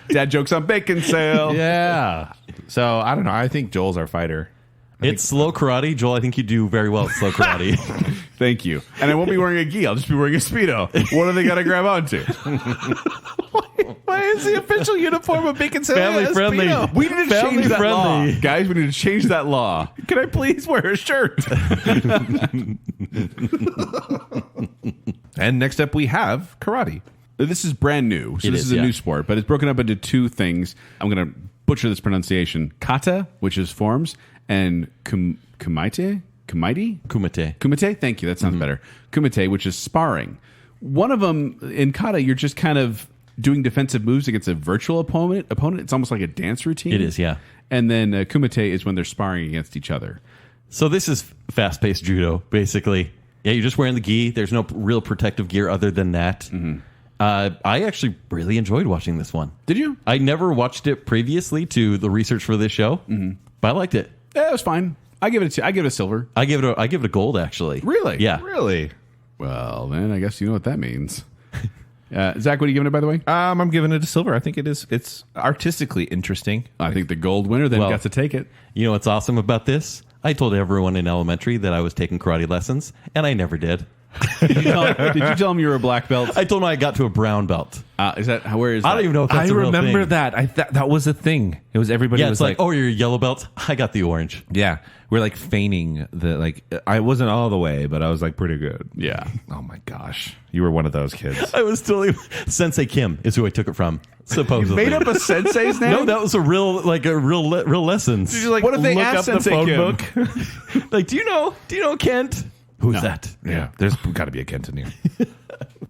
Dad jokes on Baconsale. Yeah. So, I don't know. I think Joel's our fighter. It's slow karate. Joel, I think you do very well at slow karate. Thank you. And I won't be wearing a gi. I'll just be wearing a Speedo. What are they got to grab onto? Why is the official uniform of Baconsale Family friendly. Speedo? We need to Family change that friendly. law. Guys, we need to change that law. Can I please wear a shirt? And next up we have karate. This is brand new. So It this is, is a yeah. new sport, but it's broken up into two things. I'm going to butcher this pronunciation. Kata, which is forms, and kumite? Kumite? Thank you. That sounds better. Kumite, which is sparring. One of them, in kata, you're just kind of doing defensive moves against a virtual opponent. It's almost like a dance routine. It is, yeah. And then kumite is when they're sparring against each other. So this is fast-paced judo, basically. Yeah, you're just wearing the gi. There's no real protective gear other than that. I actually really enjoyed watching this one. Did you? I never watched it previously to the research for this show, but I liked it. Yeah, it was fine. I give it a silver. I give it a gold, actually. Really? Yeah. Really? Well, then I guess you know what that means. Zach, what are you giving it, by the way? I'm giving it a silver. I think it's artistically interesting. I think the gold winner then got to take it. You know what's awesome about this? I told everyone in elementary that I was taking karate lessons, and I never did. Did you tell him you were a black belt? I told him I got to a brown belt. Where is that? I don't even know if that's I a real remember thing. that. that was a thing. It was everybody Yeah, was it's like, oh, you're a yellow belt? I got the orange. yeah. We're like feigning the like. I wasn't all the way, but I was like pretty good. Yeah. Oh my gosh, you were one of those kids. I was totally... Sensei Kim is who I took it from, supposedly. Made up a sensei's name? No, that was a real lessons. Did you like What if they look asked up the Sensei phone Kim? Like, do you know Kent? Who's that? Yeah, there's got to be a Kent in here.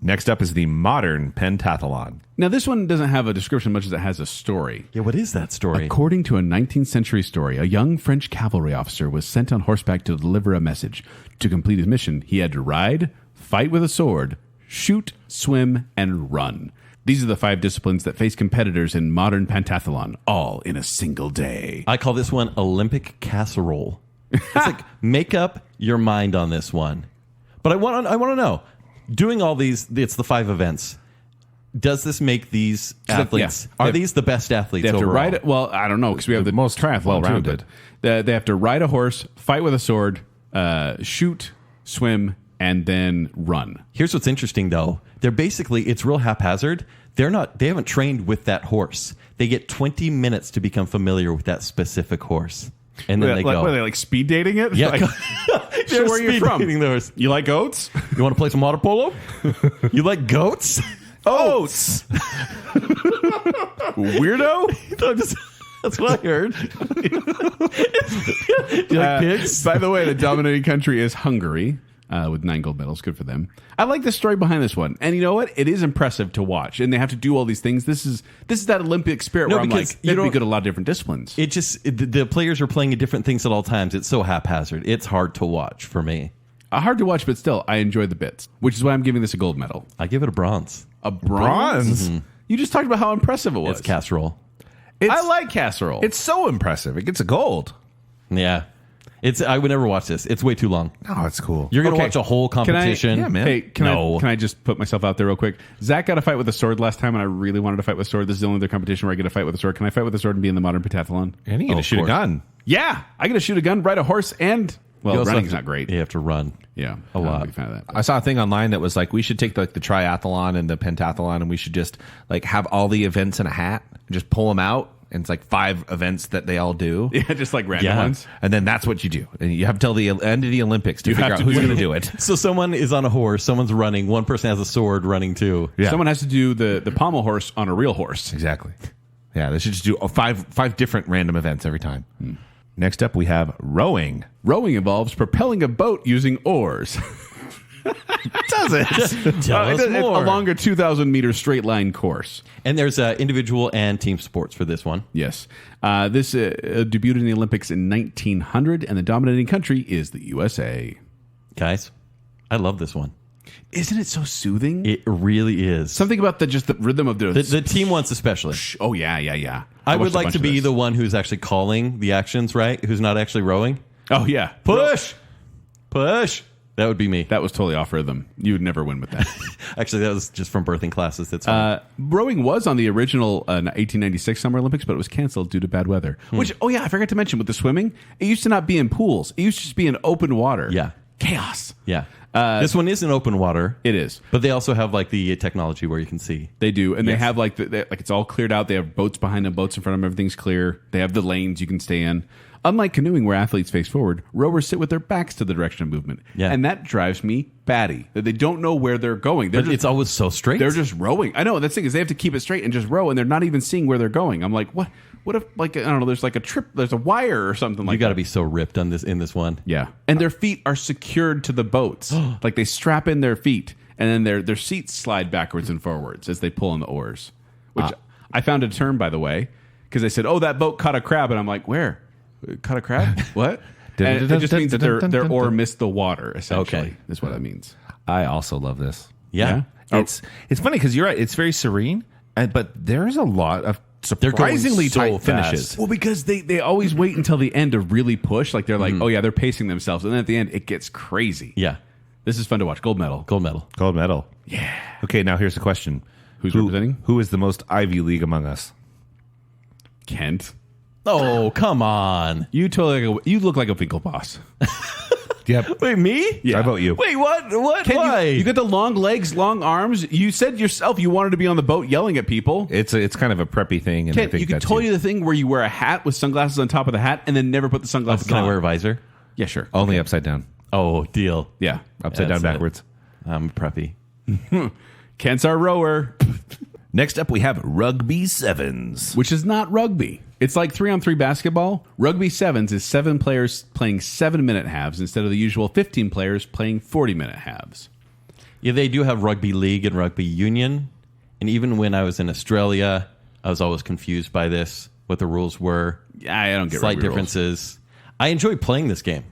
Next up is the modern pentathlon. Now, this one doesn't have a description much as it has a story. Yeah, what is that story? According to a 19th century story, a young French cavalry officer was sent on horseback to deliver a message. To complete his mission, he had to ride, fight with a sword, shoot, swim, and run. These are the 5 disciplines that face competitors in modern pentathlon, all in a single day. I call this one Olympic Casserole. It's like, make up your mind on this one. But I want to know, doing all these, it's the 5 events. Does this make these athletes, yeah. are these the best athletes They have overall? to ride it. Well, I don't know, because we have the most triathlon well-rounded. too, but they have to ride a horse, fight with a sword, shoot, swim, and then run. Here's what's interesting, though. They're basically, it's real haphazard. They haven't trained with that horse. They get 20 minutes to become familiar with that specific horse. And then they go. What, are they like speed dating it? Yeah. Like, so where are you speed from? dating the horse. You like oats? You want to play some water polo? You like goats? Oats. Weirdo. That's what I heard. Do you like pigs? By the way, the dominating country is Hungary with 9 gold medals. Good for them. I like the story behind this one, and you know what? It is impressive to watch, and they have to do all these things. This is that Olympic spirit No, where I'm because like, you they'd be don't- good at a lot of different disciplines. The players are playing at different things at all times. It's so haphazard. It's hard to watch for me. Hard to watch, but still, I enjoy the bits, which is why I'm giving this a gold medal. I give it a bronze. A bronze? You just talked about how impressive it was. It's casserole. I like Casserole. It's so impressive. It gets a gold. Yeah. I would never watch this. It's way too long. Oh, it's cool. You're going to Okay. watch a whole competition. Yeah, man. Hey, can No. I just put myself out there real quick? Zach got a fight with a sword last time, and I really wanted to fight with a sword. This is the only other competition where I get a fight with a sword. Can I fight with a sword and be in the modern pentathlon? And you get to of shoot a course. gun. Yeah, I get to shoot a gun, ride a horse, and You well, also running's have to- not great. You have to run. Yeah, A I'm lot. a big fan of that. I saw a thing online that was like, we should take the triathlon and the pentathlon, and we should just like have all the events in a hat and just pull them out. And it's like 5 events that they all do. Yeah, just like random Yeah. ones. And then that's what you do. And you have till the end of the Olympics to figure have out to who's do- going to do it. So someone is on a horse, someone's running, one person has a sword running too. Yeah. Someone has to do the pommel horse on a real horse. Exactly. Yeah, they should just do 5 different random events every time. Next up, we have rowing. Rowing involves propelling a boat using oars. Does it? Tell us It's more. a longer 2,000-meter straight line course. And there's individual and team sports for this one. Yes. This debuted in the Olympics in 1900, and the dominating country is the USA. Guys, I love this one. Isn't it so soothing? It really is. Something about just the rhythm of The team ones especially. Oh, yeah. I would watched a like bunch to of be this. the one who's actually calling the actions, right? Who's not actually rowing. Oh, yeah. Push! Push! That would be me. That was totally off rhythm. You would never win with that. Actually, that was just from birthing classes. That's fine. Rowing was on the original 1896 Summer Olympics, but it was canceled due to bad weather. Which, I forgot to mention with the swimming, it used to not be in pools. It used to just be in open water. Yeah. Chaos. Yeah. This one is in open water. It is. But they also have like the technology where you can see. They do, and they Yes. have like it's all cleared out. They have boats behind them, boats in front of them. Everything's clear. They have the lanes you can stay in. Unlike canoeing, where athletes face forward, rowers sit with their backs to the direction of movement. Yeah. And that drives me batty. That they don't know where they're going. But it's always so straight. They're just rowing. I know. That's the thing is they have to keep it straight and just row, and they're not even seeing where they're going. I'm like, what? What if I don't know? There's like there's a wire or something like that. You got to be so ripped on this in this one. Yeah, and their feet are secured to the boats. Like they strap in their feet, and then their seats slide backwards and forwards as they pull on the oars. Which I found a term, by the way, because they said, "Oh, that boat caught a crab," and I'm like, "Where? Caught a crab? What?" And it just means that their oar missed the water. Essentially, Okay. is what that means. I also love this. Yeah. It's funny because you're right. It's very serene, but there's a lot of They're going surprisingly so tight fast. finishes. Well, because they always wait until the end to really push. Like they're like, "Oh yeah, they're pacing themselves," and then at the end it gets crazy. Yeah. This is fun to watch. Gold medal. Gold medal. Gold medal. Yeah. Okay, now here's the question: Who's representing? Who is the most Ivy League among us? Kent. Oh, come on. You look like a Finkelboss. Yep. Wait, me? Yeah. I vote you. Wait, what? What? Ken, Why? you got the long legs, long arms. You said yourself you wanted to be on the boat yelling at people. It's kind of a preppy thing, and I Ken, think you could that's totally do the thing where you wear a hat with sunglasses on top of the hat and then never put the sunglasses Can on. I wear a visor? Yeah, sure. only upside down, Oh, deal. Yeah. upside down, That's it. backwards. I'm preppy. Kent's our rower, Next up, we have rugby sevens. which is not rugby. It's like 3-on-3 basketball. Rugby sevens is 7 players playing 7-minute halves instead of the usual 15 players playing 40-minute halves. Yeah, they do have rugby league and rugby union. And even when I was in Australia, I was always confused by this, what the rules were. Yeah, I don't get Slight rugby rules. differences. I enjoy playing this game.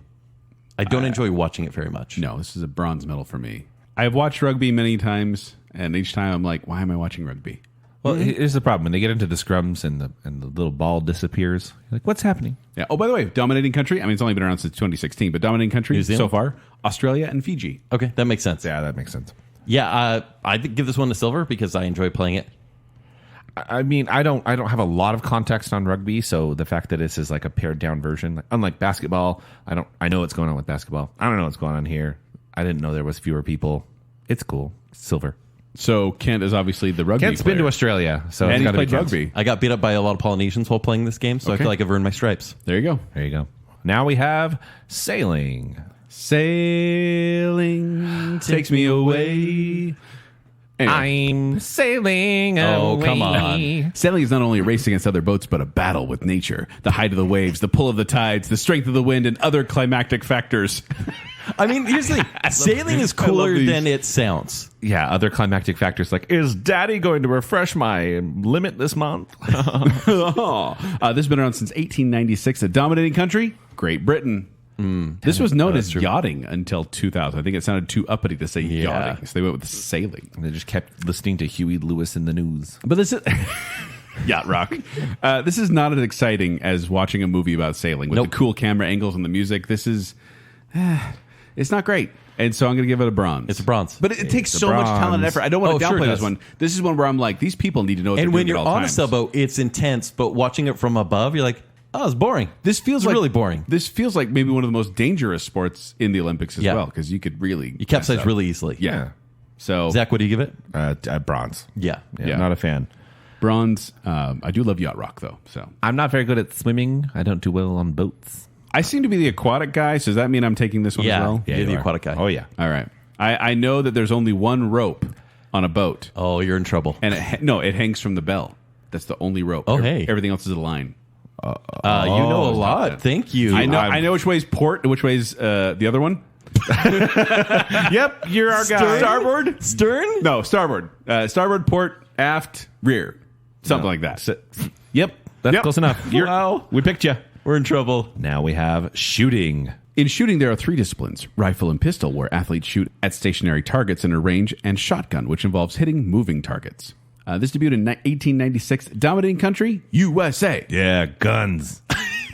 I don't enjoy watching it very much. No, this is a bronze medal for me. I've watched rugby many times, and each time I'm like, why am I watching rugby? Well, here's the problem: when they get into the scrums and the little ball disappears, you're like, what's happening? Yeah. Oh, by the way, dominating country. I mean, it's only been around since 2016, but dominating country New Zealand? so far, Australia and Fiji. Okay, that makes sense. Yeah, that makes sense. Yeah, I'd give this one a silver because I enjoy playing it. I mean, I don't have a lot of context on rugby, so the fact that this is like a pared down version, like, unlike basketball, I know what's going on with basketball. I don't know what's going on here. I didn't know there was fewer people. It's cool. Silver. So Kent is obviously the rugby Kent's been to player. Australia, so And it's he's gotta be played Kent's. rugby. I got beat up by a lot of Polynesians while playing this game, so I Okay. feel like I've earned my stripes. There you go. There you go. Now we have sailing. Sailing takes me away. Anyway, I'm sailing Oh, away. come on. sailing is not only a race against other boats, but a battle with nature. The height of the waves, the pull of the tides, the strength of the wind, and other climactic factors. I mean, here's the thing. Sailing is cooler these. than it sounds. Yeah, other climactic factors like, is Daddy going to refresh my limit this month? This has been around since 1896. The dominating country, Great Britain. This was known as yachting until 2000. I think it sounded too uppity to say yachting, so they went with sailing. And they just kept listening to Huey Lewis in the news. But this is yacht rock. This is not as exciting as watching a movie about sailing with Nope. the cool camera angles and the music. This is, it's not great, and so I'm going to give it a bronze. It's a bronze. but it takes a so much bronze. talent and effort. I don't want to Oh, sure downplay it this does. one. This is one where I'm like, these people need to know what And they're when doing you're at all on a times. sailboat, it's intense, but watching it from above, you're like, oh, it's boring. This feels It's like really boring. This feels like maybe one of the most dangerous sports in the Olympics as Yeah. well, because you could really You capsize mess up. really easily. Yeah. So Zach, what do you give it? Bronze. Yeah. Yeah, not a fan. bronze. I do love yacht rock though. So I'm not very good at swimming. I don't do well on boats. I seem to be the aquatic guy. So does that mean I'm taking this one Yeah. as well? Yeah, you're the you are. aquatic guy. Oh, yeah. All right. I know that there's only one rope on a boat, Oh, you're in trouble. and it hangs from the bell. That's the only rope. Oh, hey. Everything else is a line. You know a lot. Thank you. I know which way's port and which way's the other one. Yep, you're our guy. Starboard? Stern? No, starboard. Starboard, port, aft, rear. Something like that. Yep, that's Yep. close enough. Wow. We picked you. We're in trouble. Now we have shooting. In shooting, there are 3 disciplines: rifle and pistol, where athletes shoot at stationary targets in a range, and shotgun, which involves hitting moving targets. This debuted in 1896. Dominating country, USA. Yeah, guns.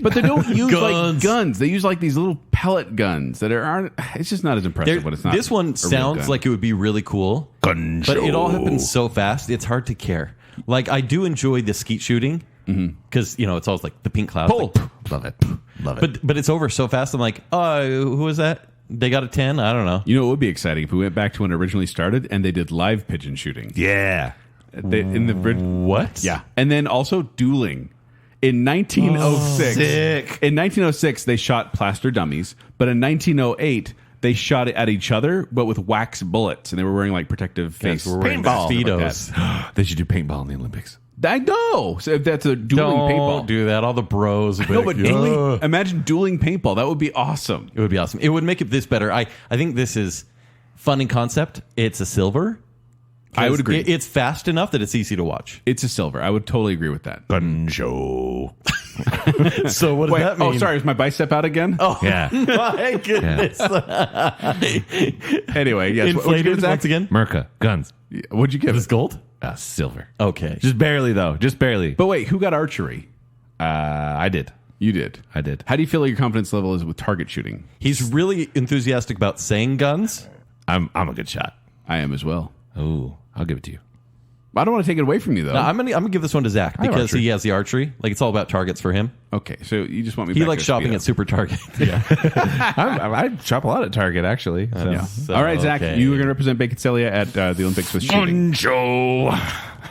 But they don't use like Guns. guns. They use like these little pellet guns that aren't. It's just not as impressive when it's not. This one a real sounds gun. like it would be really cool, Gun but it all show. happens so fast. It's hard to care. Like I do enjoy the skeet shooting because it's always like the pink clouds. Pull. Like, Love it. Love it. but it's over so fast. I'm like, oh, who was that? They got a 10. I don't know. You know, it would be exciting if we went back to when it originally started and they did live pigeon shooting. yeah. In the What? yeah, and then also dueling. In 1906, sick. in 1906, they shot plaster dummies, but in 1908, they shot it at each other, but with wax bullets, and they were wearing like protective face we're wearing paintball Speedos. stuff like They should do paintball in the Olympics. that. I know. So if that's a dueling Don't paintball, do that. All the bros. no, but dueling. Imagine dueling paintball. That would be awesome. It would be awesome. It would make it this better. I think this is fun in concept. It's a silver. I would agree. It's fast enough that it's easy to watch. It's a silver. I would totally agree with that. Gun show. So what does Wait, that mean? oh, sorry, is my bicep out again? Oh Yeah. my goodness! Anyway, yes. What'd you give Inflated it, Zach? once again. Merca. Guns. What'd you give It was it? gold. Silver. Okay. Just barely, though. Just barely. But wait, who got archery? I did. You did. I did. How do you feel like your confidence level is with target shooting? He's really enthusiastic about saying guns. I'm a good shot. I am as well. Ooh, I'll give it to you. I don't want to take it away from you, though. No, I'm gonna give this one to Zach have because archery. he has the archery. Like it's all about targets for him. Okay, so you just want me He back likes to shopping Speedo. at Super Target. I shop a lot at Target, actually. So. Yeah. So, All right, Zach, okay. you were going to represent Baconsalia at the Olympics with shooting. Gun show.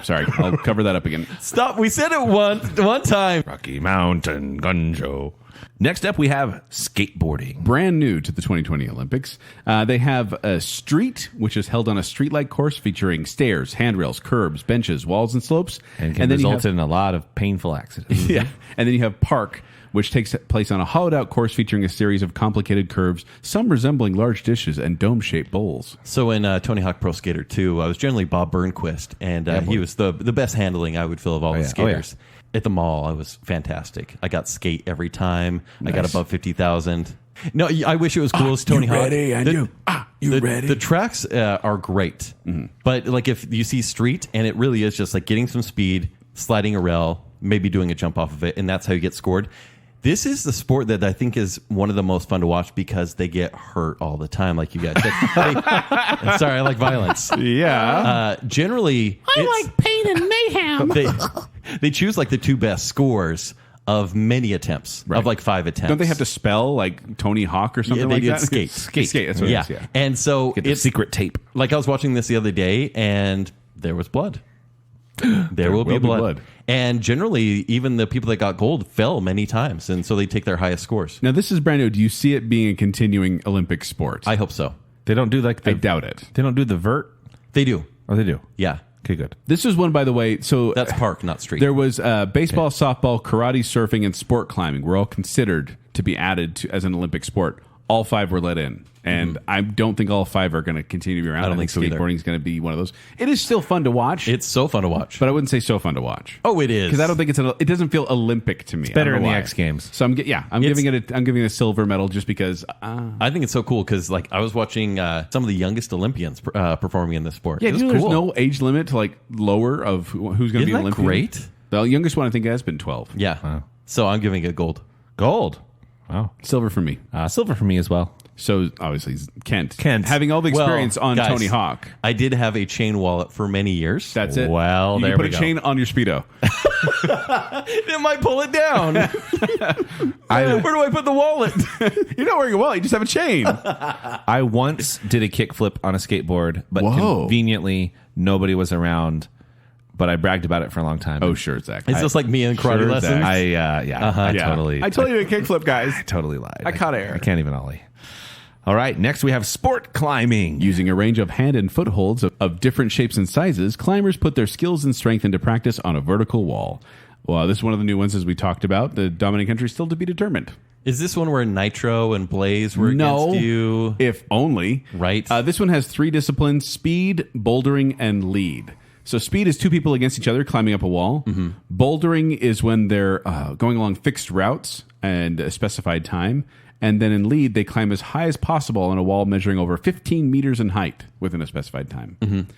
Sorry, I'll cover that up again. Stop. We said it one time. Rocky Mountain Gun Show. Next up, we have skateboarding. Brand new to the 2020 Olympics. They have a street, which is held on a street-like course featuring stairs, handrails, curbs, benches, walls, and slopes. And can then you result have, in a lot of painful accidents. yeah. And then you have park, which takes place on a hollowed-out course featuring a series of complicated curves, some resembling large dishes and dome-shaped bowls. So in Tony Hawk Pro Skater 2, I was generally Bob Burnquist, and he was the best handling I would feel of all the yeah. skaters. At the mall, I was fantastic. I got skate every time. I got above 50,000. No, I wish it was cool as Tony Hawk. The tracks are great, but like if you see street, and it really is just like getting some speed, sliding a rail, maybe doing a jump off of it, and that's how you get scored. This is the sport that I think is one of the most fun to watch because they get hurt all the time, like you guys said. Sorry, I like violence. Yeah. Generally, I like pain and mayhem. They choose like the 2 best scores of many attempts, of like 5 attempts. Don't they have to spell like Tony Hawk or something they like did that? skate. Skate, that's what it is, yeah. And so Get the it's secret tape. like I was watching this the other day, and there was blood. There will be blood. And generally, even the people that got gold fell many times, and so they take their highest scores. Now, this is brand new. Do you see it being a continuing Olympic sport? I hope so. They don't do like the, I doubt it. They don't do the vert. They do. Oh, they do. Yeah. Okay, good. This is one, by the way. So That's park, not street. there was baseball, softball, karate, surfing, and sport climbing were all considered to be added to as an Olympic sport. All 5 were let in. And I don't think all 5 are going to continue to be around. I don't think so either. skateboarding is going to be one of those. It is still fun to watch, It's so fun to watch. but I wouldn't say so fun to watch. Oh, it is. Because I don't think it doesn't feel Olympic to me. It's better in the X Games. So I'm giving it a silver medal just because. I think it's so cool because like I was watching some of the youngest Olympians performing in this sport. Yeah, It was there's cool. no age limit to like lower of who's going to be Isn't an that Olympian. great? The youngest one I think has been 12. Yeah. Wow. So I'm giving it gold. Gold. Wow. Silver for me. Silver for me as well. So obviously Kent Having all the experience Well, on guys, Tony Hawk. I did have a chain wallet for many years. That's it. Well, you there can put we a go. chain on your Speedo. It might pull it down. Where do I put the wallet? You're not wearing a wallet. You just have a chain. I once did a kickflip on a skateboard, but Whoa. conveniently nobody was around. But I bragged about it for a long time. Oh, sure, Zach. It's just like me in karate Sure, lessons. Zach. I totally I told you to kickflip, guys. I totally lied. I caught air. I can't even ollie. All right, next we have sport climbing. Using a range of hand and foot holds of different shapes and sizes, climbers put their skills and strength into practice on a vertical wall. Well, this is one of the new ones, as we talked about. The dominating country is still to be determined. Is this one where Nitro and Blaze were against you? If only. Right. This one has 3 disciplines: speed, bouldering, and lead. So speed is 2 people against each other climbing up a wall. Bouldering is when they're going along fixed routes and a specified time. And then in lead, they climb as high as possible on a wall measuring over 15 meters in height within a specified time.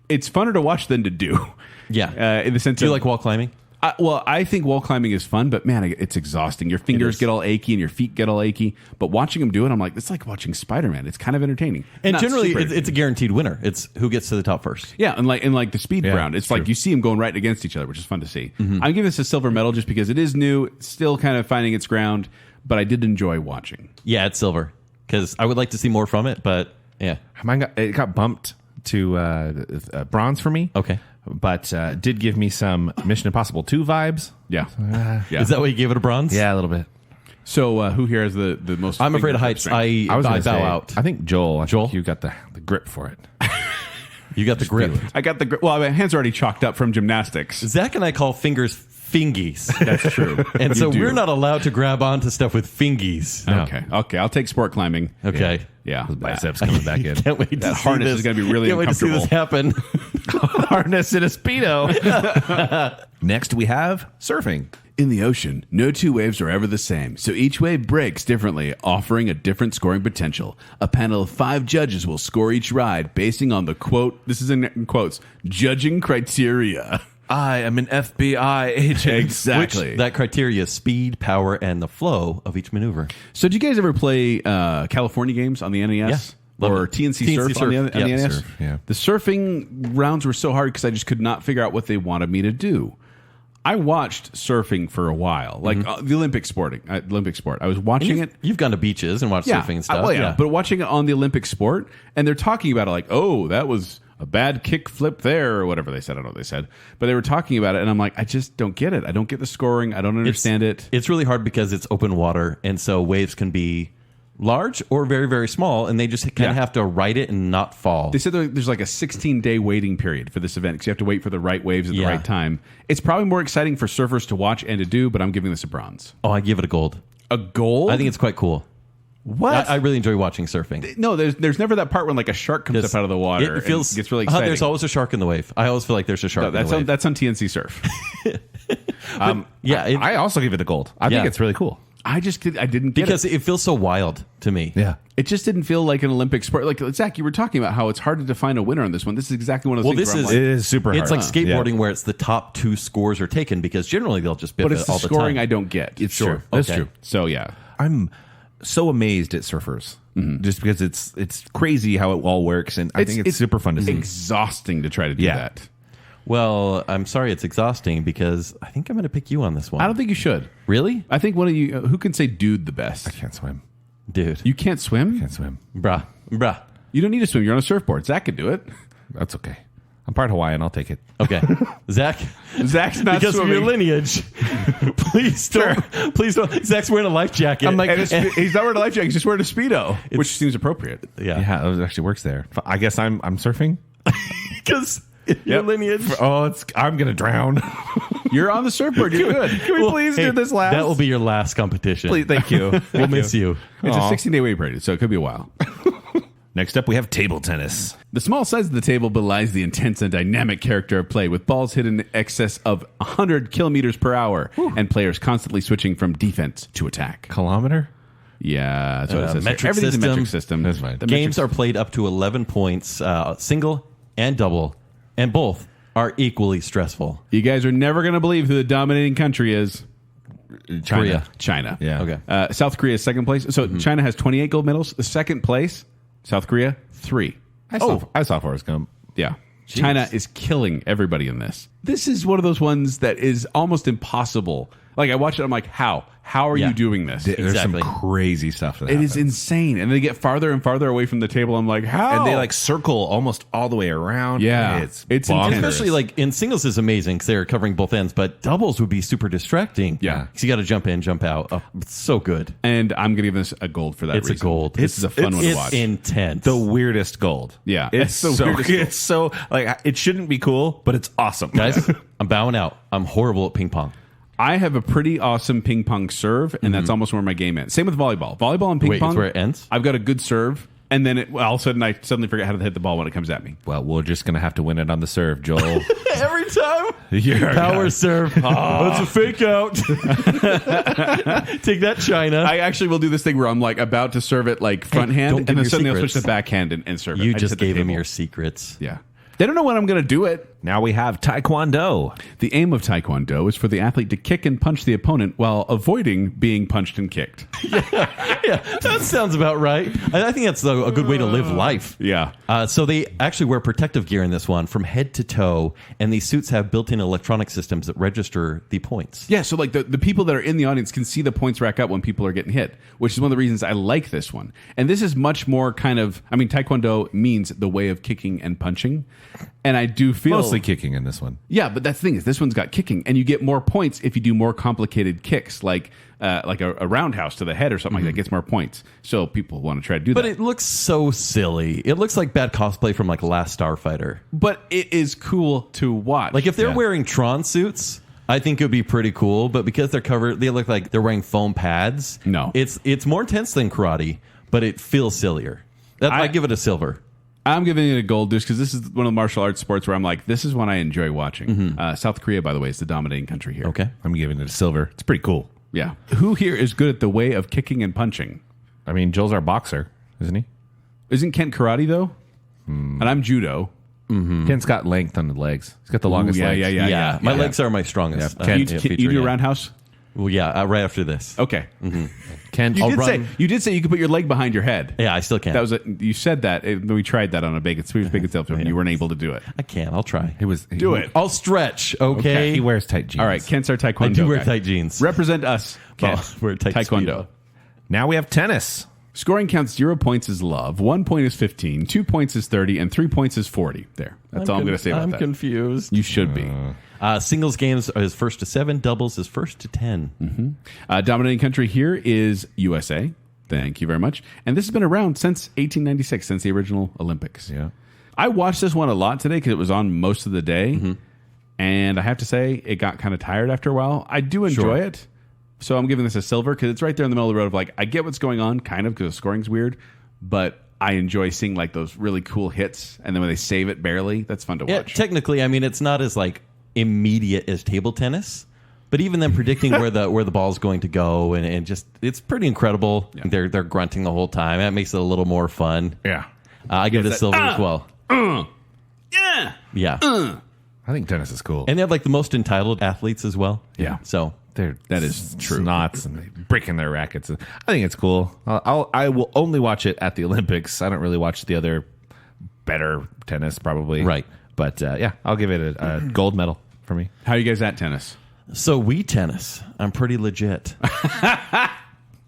It's funner to watch than to do. Yeah. In the sense Do you of, like wall climbing? I think wall climbing is fun, but man, it's exhausting. Your fingers get all achy and your feet get all achy. But watching them do it, I'm like, it's like watching Spider-Man. It's kind of entertaining. And Not generally, super it's a guaranteed winner. It's who gets to the top first. Yeah, and like the speed round, it's like you see them going right against each other, which is fun to see. I'm giving this a silver medal just because it is new, it's still kind of finding its ground, but I did enjoy watching. Yeah, it's silver because I would like to see more from it, but yeah. It got bumped to bronze for me. Okay. But did give me some Mission Impossible 2 vibes. Yeah. Is that why you gave it a bronze? Yeah, a little bit. So who here has the most? I'm afraid of heights. I was gonna bow say, out. I think Joel. You got the grip for it. You got the grip. I got the well. My hands are already chalked up from gymnastics. Zach and I call fingers fingies. That's true. And so do. we're not allowed to grab onto stuff with fingies. No. Okay. I'll take sport climbing. Okay. Yeah. Those biceps coming back in. Can't wait to That see harness this. is gonna be really Can't wait to see this happen. Harness in a Speedo. Next, we have surfing. In the ocean, no 2 waves are ever the same, so each wave breaks differently, offering a different scoring potential. A panel of 5 judges will score each ride, basing on the quote, this is in quotes, judging criteria. I am an FBI agent. Exactly. Which, that criteria is speed, power, and the flow of each maneuver. So did you guys ever play California games on the NES? Yeah. Or Loved it. TNC Surf on the Yeah, NES? surf, yeah. The surfing rounds were so hard because I just could not figure out what they wanted me to do. I watched surfing for a while, like the Olympic sport. I was watching it. You've gone to beaches and watched surfing and stuff. Well, yeah, but watching it on the Olympic sport, and they're talking about it like, oh, that was a bad kick flip there, or whatever they said. I don't know what they said, but they were talking about it, and I'm like, I just don't get it. I don't get the scoring. I don't understand it. It's really hard because it's open water, and so waves can be large or very, very small, and they just kind of have to ride it and not fall. They said there's like a 16-day waiting period for this event because you have to wait for the right waves at the right time. It's probably more exciting for surfers to watch and to do, but I'm giving this a bronze. Oh, I give it a gold. A gold? I think it's quite cool. What? I really enjoy watching surfing. No, there's never that part when like a shark comes up out of the water. It feels and gets really exciting. There's always a shark in the wave. I always feel like there's a shark in the wave. That's on TNC Surf. I also give it a gold. I think it's really cool. I didn't get because it. it feels so wild to me. Yeah. It just didn't feel like an Olympic sport. Like Zach, you were talking about how it's hard to define a winner on this one. This is exactly one of those things. Where I'm like, It is super hard. It's like skateboarding where it's the top 2 scores are taken because generally they'll just biff but it it's the all the scoring time. I don't get. It's Sure. true. That's Okay. true. So yeah. I'm so amazed at surfers. Just because it's crazy how it all works, and I think it's super fun to see. Exhausting to try to do that. Well, I'm sorry it's exhausting because I think I'm going to pick you on this one. I don't think you should. Really? I think one of you who can say dude the best. I can't swim. Dude. You can't swim? Can't swim. Bruh. You don't need to swim. You're on a surfboard. Zach could do it. That's okay. I'm part Hawaiian. I'll take it. Okay. Zach. Zach's not because swimming. of your lineage. Please don't. Please don't. Zach's wearing a life jacket. I'm like, he's not wearing a life jacket. He's just wearing a Speedo, which seems appropriate. Yeah, it actually works there. I guess I'm surfing. Because your lineage. I'm gonna drown. You're on the surfboard. You're good. Can we please do this last? That will be your last competition. Please, thank you. We'll miss you. It's a 16-day waiting period, so it could be a while. Next up, we have table tennis. The small size of the table belies the intense and dynamic character of play, with balls hit in excess of 100 kilometers per hour and players constantly switching from defense to attack. Kilometer? Yeah, that's what it says. Metric Everything's system. a metric system. That's fine. The Games metric are played up to 11 points, single and double, and both are equally stressful. You guys are never going to believe who the dominating country is. Korea. China. Yeah. Okay. South Korea is second place. So China has 28 gold medals. The second place, South Korea, 3. I saw Forrest Gump. Yeah. China is killing everybody in this. This is one of those ones that is almost impossible. Like, I watch it, I'm like, how? How are you doing this? There's Exactly. some crazy stuff that It is happens. insane. And they get farther and farther away from the table. I'm like, how? And they like circle almost all the way around. Yeah. It's It's bonkers. intense. Especially like in singles is amazing because they're covering both ends, but doubles would be super distracting. Yeah. Because you got to jump in, jump out. Oh, it's so good. And I'm going to give this a gold for that It's a reason. gold. This is a fun one to It's watch. intense. the weirdest gold. Yeah. It's It's the weirdest gold. It's so like it shouldn't be cool, but it's awesome. Guys, I'm bowing out. I'm horrible at ping pong. I have a pretty awesome ping pong serve, and that's almost where my game ends. Same with volleyball. Volleyball and ping pong. It's where it ends? I've got a good serve, and then all of a sudden I suddenly forget how to hit the ball when it comes at me. Well, we're just going to have to win it on the serve, Joel. Every time. Power serve. That's a fake out. Take that, China. I actually will do this thing where I'm like about to serve it like front hand, don't and give then your suddenly I'll secrets. switch to backhand and serve it. You I just hit the gave him table. your secrets. Yeah. They don't know when I'm going to do it. Now we have Taekwondo. The aim of Taekwondo is for the athlete to kick and punch the opponent while avoiding being punched and kicked. Yeah, that sounds about right. I think that's a good way to live life. Yeah. So they actually wear protective gear in this one from head to toe, and these suits have built-in electronic systems that register the points. Yeah, so like the people that are in the audience can see the points rack up when people are getting hit, which is one of the reasons I like this one. And this is much more kind of, Taekwondo means the way of kicking and punching. And I do feel... Mostly kicking in this one. Yeah, but that's the thing is this one's got kicking, and you get more points if you do more complicated kicks, like a roundhouse to the head or something like that gets more points. So people want to try to do But that. it looks so silly. It looks like bad cosplay from like Last Starfighter. But it is cool to watch. Like if they're wearing Tron suits, I think it would be pretty cool. But because they're covered, they look like they're wearing foam pads. No. It's more intense than karate, but it feels sillier. I give it a silver. I'm giving it a gold just because this is one of the martial arts sports where I'm like, this is one I enjoy watching. South Korea, by the way, is the dominating country here. Okay. I'm giving it a silver. It's pretty cool. Yeah. Who here is good at the way of kicking and punching? I mean, Joel's our boxer, isn't he? Isn't Kent karate, though? And I'm judo. Kent's got length on the legs. He's got the longest legs. Yeah. My legs are my strongest. Yeah. You do roundhouse? Well, yeah, right after this. Okay. Kent, You did say you could put your leg behind your head. Yeah, I still can. You said that. We tried that on a Baconsale film, and you weren't able to do it. I can. I'll try. Do it. I'll stretch, okay? He wears tight jeans. All right, Kent's our Taekwondo I do wear guy. tight jeans. Represent us, Kent. Well, we're tight Taekwondo. Speedo. Now we have tennis. Scoring counts 0 points is love, 1 point is 15, 2 points is 30, and 3 points is 40. There. That's all I'm going to say about that. I'm confused. You should be. Singles games is 1 to 7. Doubles is 1 to 10. Dominating country here is USA. Thank you very much. And this has been around since 1896, since the original Olympics. Yeah. I watched this one a lot today because it was on most of the day. And I have to say, it got kind of tired after a while. I do enjoy it. So I'm giving this a silver because it's right there in the middle of the road of like, I get what's going on, kind of, because the scoring's weird. But I enjoy seeing like those really cool hits. And then when they save it barely, that's fun to Yeah, watch. technically, I mean, it's not as like immediate as table tennis. But even them predicting where the ball's going to go and just it's pretty incredible. Yeah. They're grunting the whole time. That makes it a little more fun. Yeah. I give it a silver as well. Yeah. I think tennis is cool. And they have like the most entitled athletes as well. Yeah. So That is true. Snots and they breaking their rackets. I think it's cool. I will only watch it at the Olympics. I don't really watch the other better tennis, probably. Right. But yeah, I'll give it a gold medal for me. How are you guys at tennis? So Wii tennis, I'm pretty legit.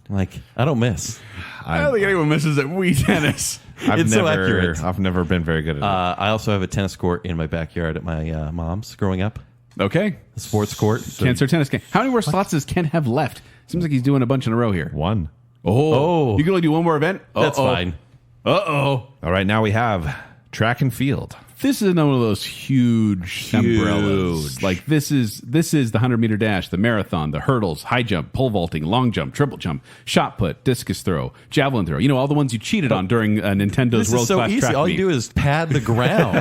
Like, I don't miss. I don't think anyone misses at Wii tennis. It's so accurate. I've never been very good at it. I also have a tennis court in my backyard at my mom's growing up. Okay. A sports court. Kent's our tennis game. How many more slots does Ken have left? Seems like he's doing a bunch in a row here. One. Oh. You can only do one more event? That's fine. Uh-oh. All right, now we have track and field. This is one of those huge umbrellas. Like this is the 100-meter dash, the marathon, the hurdles, high jump, pole vaulting, long jump, triple jump, shot put, discus throw, javelin throw. You know, all the ones you cheated on during Nintendo's This World is so Class easy. Track All Meet. you do is pad the ground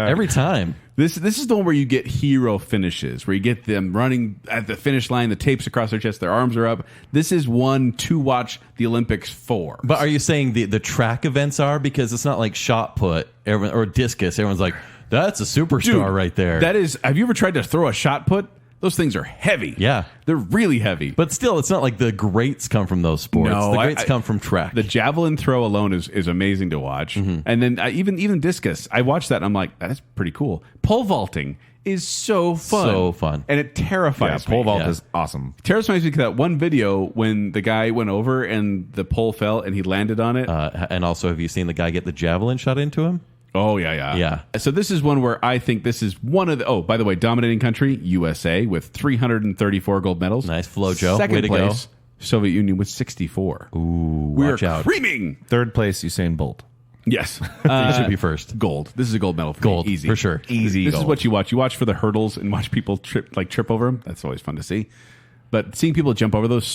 every time. This is the one where you get hero finishes, where you get them running at the finish line, the tapes across their chest, their arms are up. This is one to watch the Olympics for. But are you saying the track events are? Because it's not like shot put or discus. Everyone's like, that's a superstar right there. That is. Have you ever tried to throw a shot put? Those things are heavy. Yeah. They're really heavy. But still, it's not like the greats come from those sports. No, the greats come from track. The javelin throw alone is amazing to watch. And then even discus. I watched that and I'm like, that's pretty cool. Pole vaulting is so fun. So fun. And it terrifies me. Pole vault Yeah. is awesome. Terrifies me because that one video when the guy went over and the pole fell and he landed on it. And also, have you seen the guy get the javelin shot into him? Oh, yeah. Yeah. So this is one where I think this is one of the... Oh, by the way, dominating country, USA, with 334 gold medals. Nice flow, Joe. Second Way to go. place, Soviet Union with 64. Ooh, We're watch out. creaming. Third place, Usain Bolt. Yes. It should be first. Gold. This is a gold medal for Gold, me. Easy. for sure. Easy This gold. is what you watch. You watch for the hurdles and watch people trip over them. That's always fun to see. But seeing people jump over those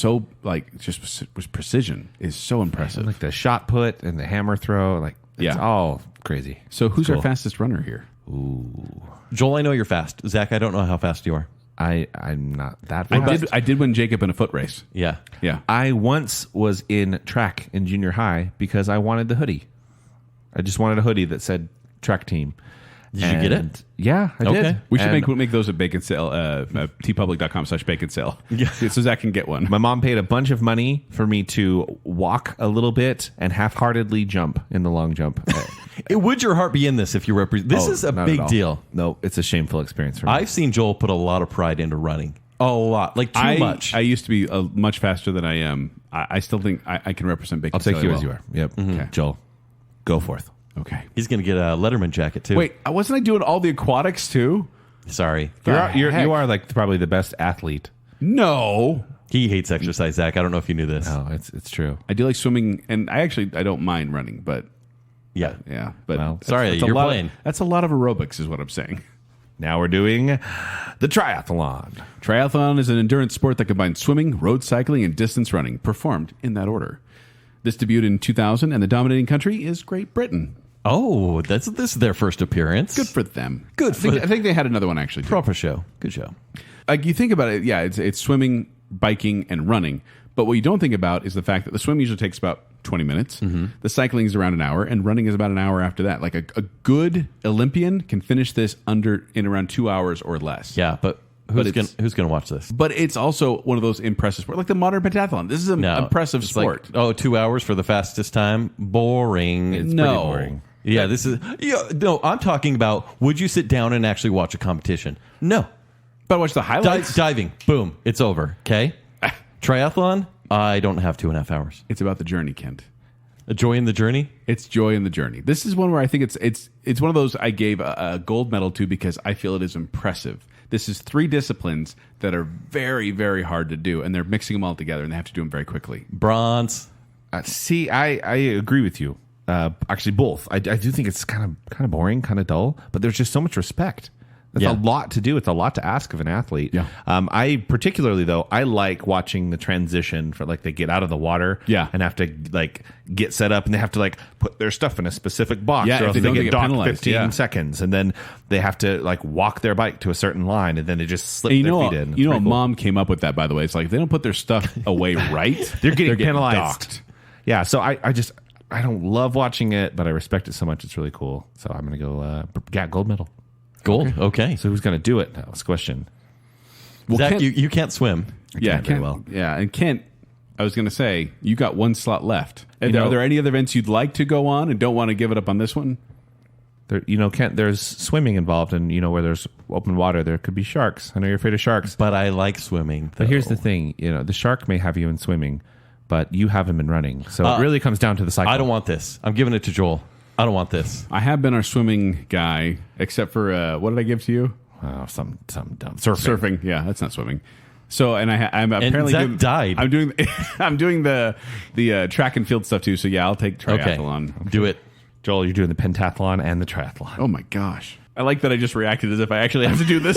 just with precision is so impressive. Like the shot put and the hammer throw. Like, it's all crazy. So who's Cool. our fastest runner here? Joel, I know you're fast. Zach, I don't know how fast you are. I'm not that fast. I did win Jacob in a foot race. Yeah. Yeah. I once was in track in junior high because I wanted the hoodie. I just wanted a hoodie that said track team. Did you get it? Yeah, I Okay. did. We should And make those at Baconsale, tpublic.com/Baconsale. Yeah. So Zach can get one. my mom paid a bunch of money for me to walk a little bit and half-heartedly jump in the long jump. Would your heart be in this if you represent? This is a not at big all. deal. No, it's a shameful experience for me. I've seen Joel put a lot of pride into running. A lot. Like too much. I used to be much faster than I am. I still think I can represent Baconsale. I'll take you well. as you are. Yep. Okay. Joel, go forth. Okay. He's going to get a Letterman jacket too. Wait, wasn't I doing all the aquatics too? Sorry. You heck? are like probably the best athlete. No. He hates exercise, Zach. I don't know if you knew this. Oh, it's true. I do like swimming, and I don't mind running, but Yeah. yeah. But Well, sorry, that's a you're lot playing. that's a lot of aerobics, is what I'm saying. Now we're doing the triathlon. Triathlon is an endurance sport that combines swimming, road cycling, and distance running, performed in that order. This debuted in 2000, and the dominating country is Great Britain. Oh, this is their first appearance. Good for them. Good for I think they had another one actually. Too. proper show. Good show. Like you think about it, yeah, it's swimming, biking, and running. But what you don't think about is the fact that the swim usually takes about 20 minutes. Mm-hmm. The cycling is around an hour, and running is about an hour after that. Like a good Olympian can finish this in around 2 hours or less. Yeah, but who's going to watch this? But it's also one of those impressive sports, like the modern pentathlon. This is an impressive it's sport. Like, 2 hours for the fastest time. Boring. It's No. pretty boring. Yeah, this is. Yeah, no, I'm talking about. Would you sit down and actually watch a competition? No. But watch the highlights. Diving. Boom. It's over. Okay. Triathlon. I don't have 2.5 hours. It's about the journey, Kent. A joy in the journey. It's joy in the journey. This is one where I think it's one of those I gave a gold medal to because I feel it is impressive. This is 3 disciplines that are very, very hard to do, and they're mixing them all together, and they have to do them very quickly. Bronze. See, I agree with you. Actually, both. I do think it's kind of boring, kind of dull, but there's just so much respect. That's Yeah. a lot to do. It's a lot to ask of an athlete. Yeah. I particularly though, I like watching the transition for like they get out of the water, Yeah. and have to like get set up, and they have to like put their stuff in a specific box, Yeah, or if else they they don't, they get get docked penalized, 15 yeah. seconds, and then they have to like walk their bike to a certain line, and then they just slip And their feet in. It's a pretty cool. mom came up with that, by the way. It's like if they don't put their stuff away right, They're getting penalized. docked. Yeah, so I don't love watching it, but I respect it so much. It's really cool. So I'm going to go gold medal. Gold. Okay. So who's going to do it? That was the question. Well, Zach, Kent- you can't swim. Yeah, can't very Kent, well. yeah, and Kent, I was going to say you got one slot left. And You know- are there any other events you'd like to go on and don't want to give it up on this one? There, Kent, there's swimming involved, and where there's open water, there could be sharks. I know you're afraid of sharks. But I like swimming. But here's though. the thing, the shark may have you in swimming, but you have him in running. So it really comes down to the cycle. I don't want this. I'm giving it to Joel. I don't want this. I have been our swimming guy, except for what did I give to you? some dumb surfing. Yeah, that's not swimming. So, and I'm apparently Zach doing, died. I'm doing I'm doing the track and field stuff too. So yeah, I'll take triathlon. Okay. Do it. Joel, you're doing the pentathlon and the triathlon. Oh my gosh, I like that I just reacted as if I actually have to do this.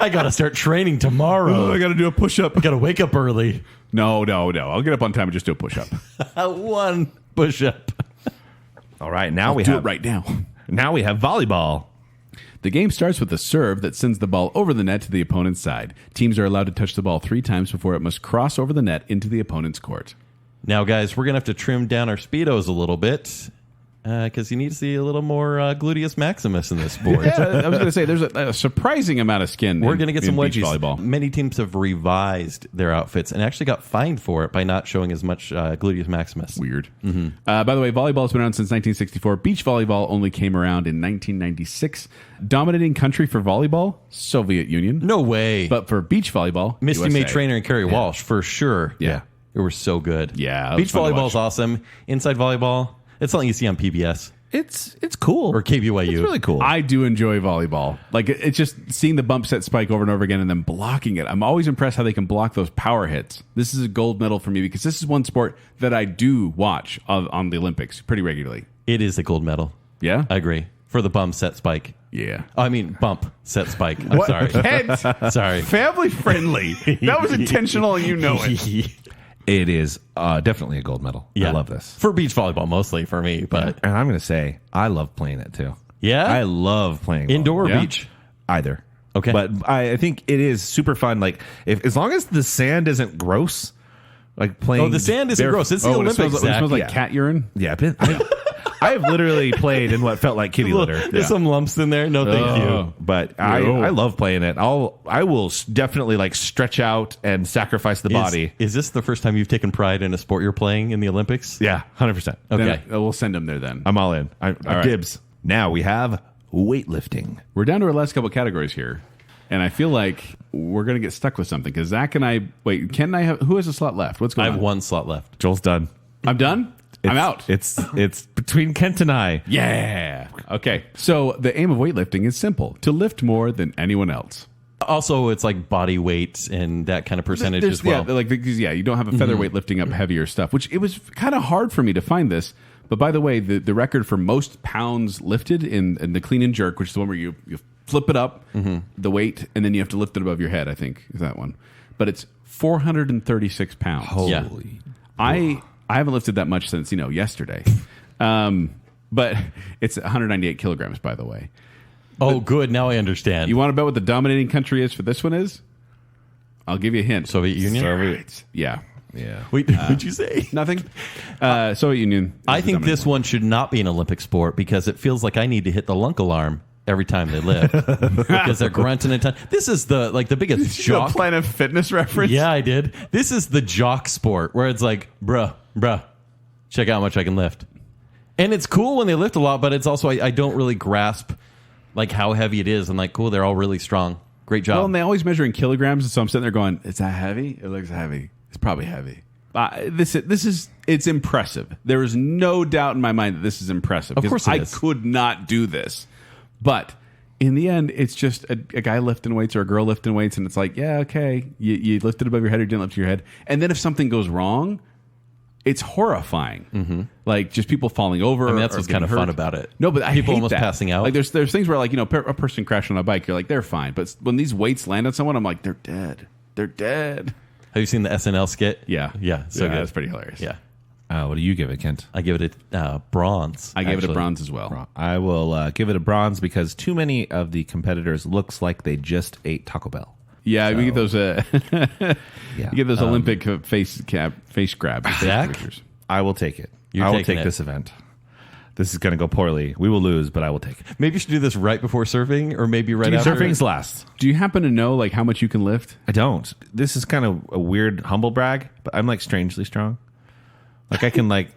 I got to start training tomorrow. I got to do a push up. I got to wake up early. No. I'll get up on time and just do a push up. One push up. All right, now we do have it right now. Now we have volleyball. The game starts with a serve that sends the ball over the net to the opponent's side. Teams are allowed to touch the ball 3 times before it must cross over the net into the opponent's court. Now, guys, we're going to have to trim down our Speedos a little bit because you need to see a little more gluteus maximus in this sport. Yeah, I was going to say, there's a surprising amount of skin. We're going to get some beach wedgies. volleyball. Many teams have revised their outfits and actually got fined for it by not showing as much gluteus maximus. Weird. By the way, volleyball has been around since 1964. Beach volleyball only came around in 1996. Dominating country for volleyball, Soviet Union. No way. But for beach volleyball, Misty USA. May Trainer and Kerry Walsh, for sure. Yeah. They were so good. Yeah, that was Beach fun to volleyball is watch. awesome. Inside volleyball, it's something you see on PBS It's cool. or KBYU. It's really cool. I do enjoy volleyball. Like it's just seeing the bump set spike over and over again and then blocking it. I'm always impressed how they can block those power hits. This is a gold medal for me because this is one sport that I do watch on the Olympics pretty regularly. It is a gold medal. Yeah? I agree. For the bum set spike. Yeah. I mean, bump set spike. I'm sorry. Kent, Sorry. family friendly. That was intentional and you know it. It is definitely a gold medal. Yeah. I love this. For beach volleyball, mostly for me. But And I'm going to say, I love playing it too. yeah. I love playing Indoor or Yeah. beach? either. Okay. But I think it is super fun. Like, as long as the sand isn't gross, like playing. Oh, the sand isn't gross. It's the When it Olympics, smells, when it Zach. smells like Yeah. cat urine. Yeah, but I have literally played in what felt like kitty litter. There's some lumps in there. No, thank you. But I love playing it. I will definitely like stretch out and sacrifice the body. Is this the first time you've taken pride in a sport you're playing in the Olympics? Yeah, 100%. Okay. Then, we'll send them there then. I'm all in. I'm right. dibs. Now we have weightlifting. We're down to our last couple categories here. And I feel like we're going to get stuck with something because Zach and I, Ken and I have, who has a slot left? What's I going have on? one slot left. Joel's done. I'm done? I'm out. It's between Kent and I. Yeah. Okay. So the aim of weightlifting is simple: to lift more than anyone else. Also, it's like body weight and that kind of percentage as well. Yeah, because you don't have a featherweight lifting up heavier stuff, which it was kind of hard for me to find this. But by the way, the record for most pounds lifted in the clean and jerk, which is the one where you flip it up, the weight, and then you have to lift it above your head, I think is that one. But it's 436 pounds. Yeah. I haven't lifted that much since, yesterday. But it's 198 kilograms, by the way. Oh, good. Now I understand. You want to bet what the dominating country is for this one is? I'll give you a hint. Soviet Union? Yeah. Yeah. Wait, what'd you say? Nothing? Soviet Union. I think this one should not be an Olympic sport because it feels like I need to hit the lunk alarm every time they lift because they're grunting and This is the biggest jock. Planet Fitness reference? Yeah, I did. This is the jock sport where it's like, bruh, check out how much I can lift. And it's cool when they lift a lot, but it's also, I don't really grasp like how heavy it is. I'm like, cool, they're all really strong. Great job. Well, and they always measure in kilograms, and so I'm sitting there going, is that heavy? It looks heavy. It's probably heavy. It's impressive. There is no doubt in my mind that this is impressive. Of course it is. I could not do this. But in the end, it's just a guy lifting weights or a girl lifting weights, and it's like, yeah, okay, you lifted above your head or you didn't lift your head. And then if something goes wrong, it's horrifying. Like just people falling over. I mean, that's or what's kind of getting fun hurt. about it. No, but I people hate almost that. passing out. Like there's things where like a person crashed on a bike, you're like they're fine, but when these weights land on someone, I'm like they're dead. They're dead. Have you seen the SNL skit? Yeah, So good. That's pretty hilarious. Yeah, What do you give it, Kent? I give it a bronze. I gave it a actually. bronze as well. I will give it a bronze because too many of the competitors looks like they just ate Taco Bell. Yeah, we get those. Yeah. You get those Olympic face grabs. Zach? pictures. I will take it. You're I will taking take it. this event. This is going to go poorly. We will lose, but I will take it. Maybe you should do this right before surfing, or maybe right after. Surfing's last. Do you happen to know like how much you can lift? I don't. This is kind of a weird humble brag, but I'm like strangely strong. Like I can like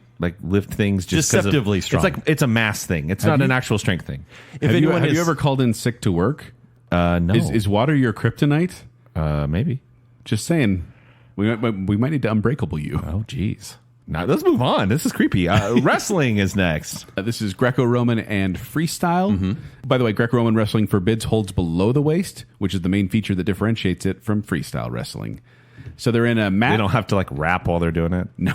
lift things just 'cause of- Deceptively strong. It's like it's a mass thing. It's not an actual strength thing. If Have anyone you is- ever called in sick to work? No. Is water your kryptonite? Maybe. Just saying. We might need to unbreakable you. Oh, geez. Now let's move on. This is creepy. Wrestling is next. This is Greco-Roman and freestyle. By the way, Greco-Roman wrestling forbids holds below the waist, which is the main feature that differentiates it from freestyle wrestling. So they're in a mat. They don't have to like rap while they're doing it. No.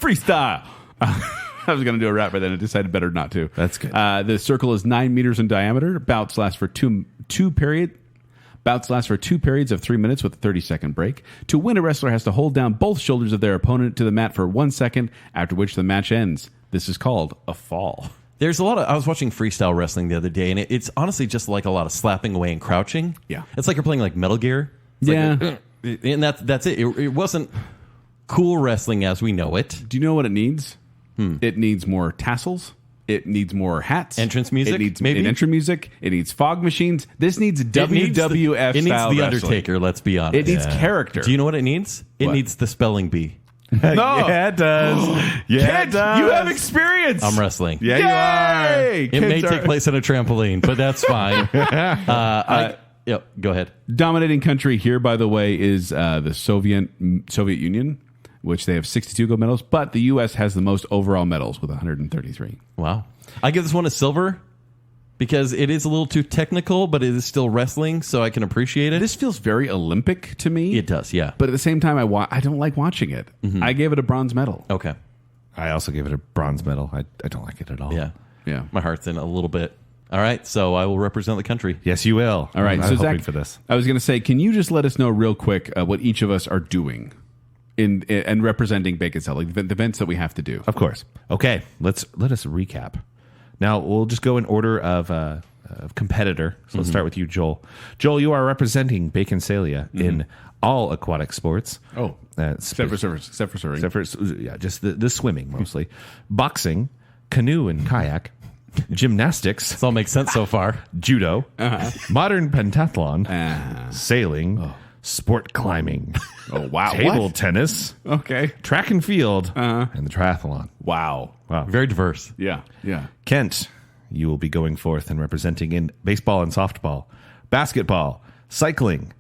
Freestyle. I was going to do a rap, but then I decided better not to. That's good. The circle is 9 meters in diameter. Bouts last for two periods of 3 minutes with a 30-second break. To win, a wrestler has to hold down both shoulders of their opponent to the mat for 1 second, after which the match ends. This is called a fall. There's a lot of. I was watching freestyle wrestling the other day, and it's honestly just like a lot of slapping away and crouching. Yeah. It's like you're playing like Metal Gear. It's Yeah. like, and that's it. It wasn't cool wrestling as we know it. Do you know what it needs? It needs more tassels. It needs more hats. Entrance music, It needs maybe? entrance music. It needs fog machines. This needs WWF It needs style the wrestling. Undertaker. Let's be honest. It needs character. Do you know what it needs? It What? needs the spelling bee. No. Yeah, it does. Yeah, Kent, it does. you have experience. I'm wrestling. Yeah, you are. Yay! It may Kent's take place on a trampoline, but that's fine. Yep. Go ahead. Dominating country here, by the way, is the Soviet Union, which they have 62 gold medals, but the U.S. has the most overall medals with 133. Wow. I give this one a silver because it is a little too technical, but it is still wrestling, so I can appreciate it. This feels very Olympic to me. It does, yeah. But at the same time, I don't like watching it. I gave it a bronze medal. Okay. I also gave it a bronze medal. I don't like it at all. Yeah. Yeah. My heart's in it a little bit. All right, so I will represent the country. Yes, you will. All right, I'm so hoping Zach, for this. I was going to say, can you just let us know real quick what each of us are doing in representing Baconsale, like the events that we have to do? Of course. Okay, let us recap. Now we'll just go in order of competitor. So let's start with you, Joel. Joel, you are representing Baconsalia in all aquatic sports. Oh, except for swimming. Except for just the swimming mostly, boxing, canoe and kayak, gymnastics. This all makes sense so far. Judo, modern pentathlon, sailing, sport climbing. Oh, wow. Table tennis, Okay. track and field, and the triathlon. Wow. Wow. Very diverse. Yeah. Yeah. Kent, you will be going forth and representing in baseball and softball, basketball, cycling,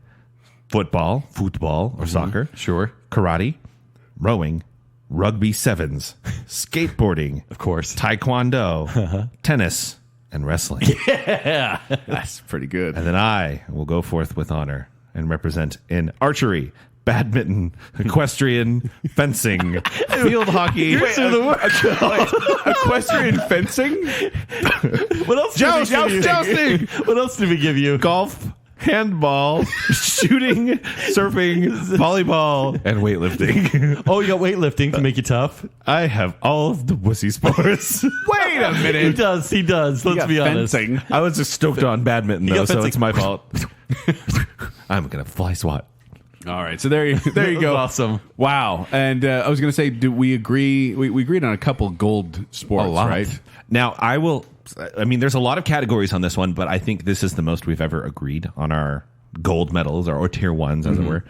football or soccer, Sure. karate, rowing, rugby sevens, skateboarding, Of course. taekwondo, tennis, and wrestling. That's pretty good. And then I will go forth with honor and represent in archery, badminton, equestrian, fencing, field hockey, Equestrian fencing? What else did we give you? jousting, What else did we give you? golf, handball, shooting, surfing, volleyball, and weightlifting. Oh, you got weightlifting to make you tough? I have all of the wussy sports. Wait a He minute. does. He does. Let's be honest. Fencing. I was just stoked on badminton, though, got so fencing. it's my fault. I'm going to fly swat. All right. So there you go. Awesome. Wow. And I was going to say, do we agree? We agreed on a couple gold sports, right? Now, there's a lot of categories on this one, but I think this is the most we've ever agreed on our gold medals or tier ones, as it were.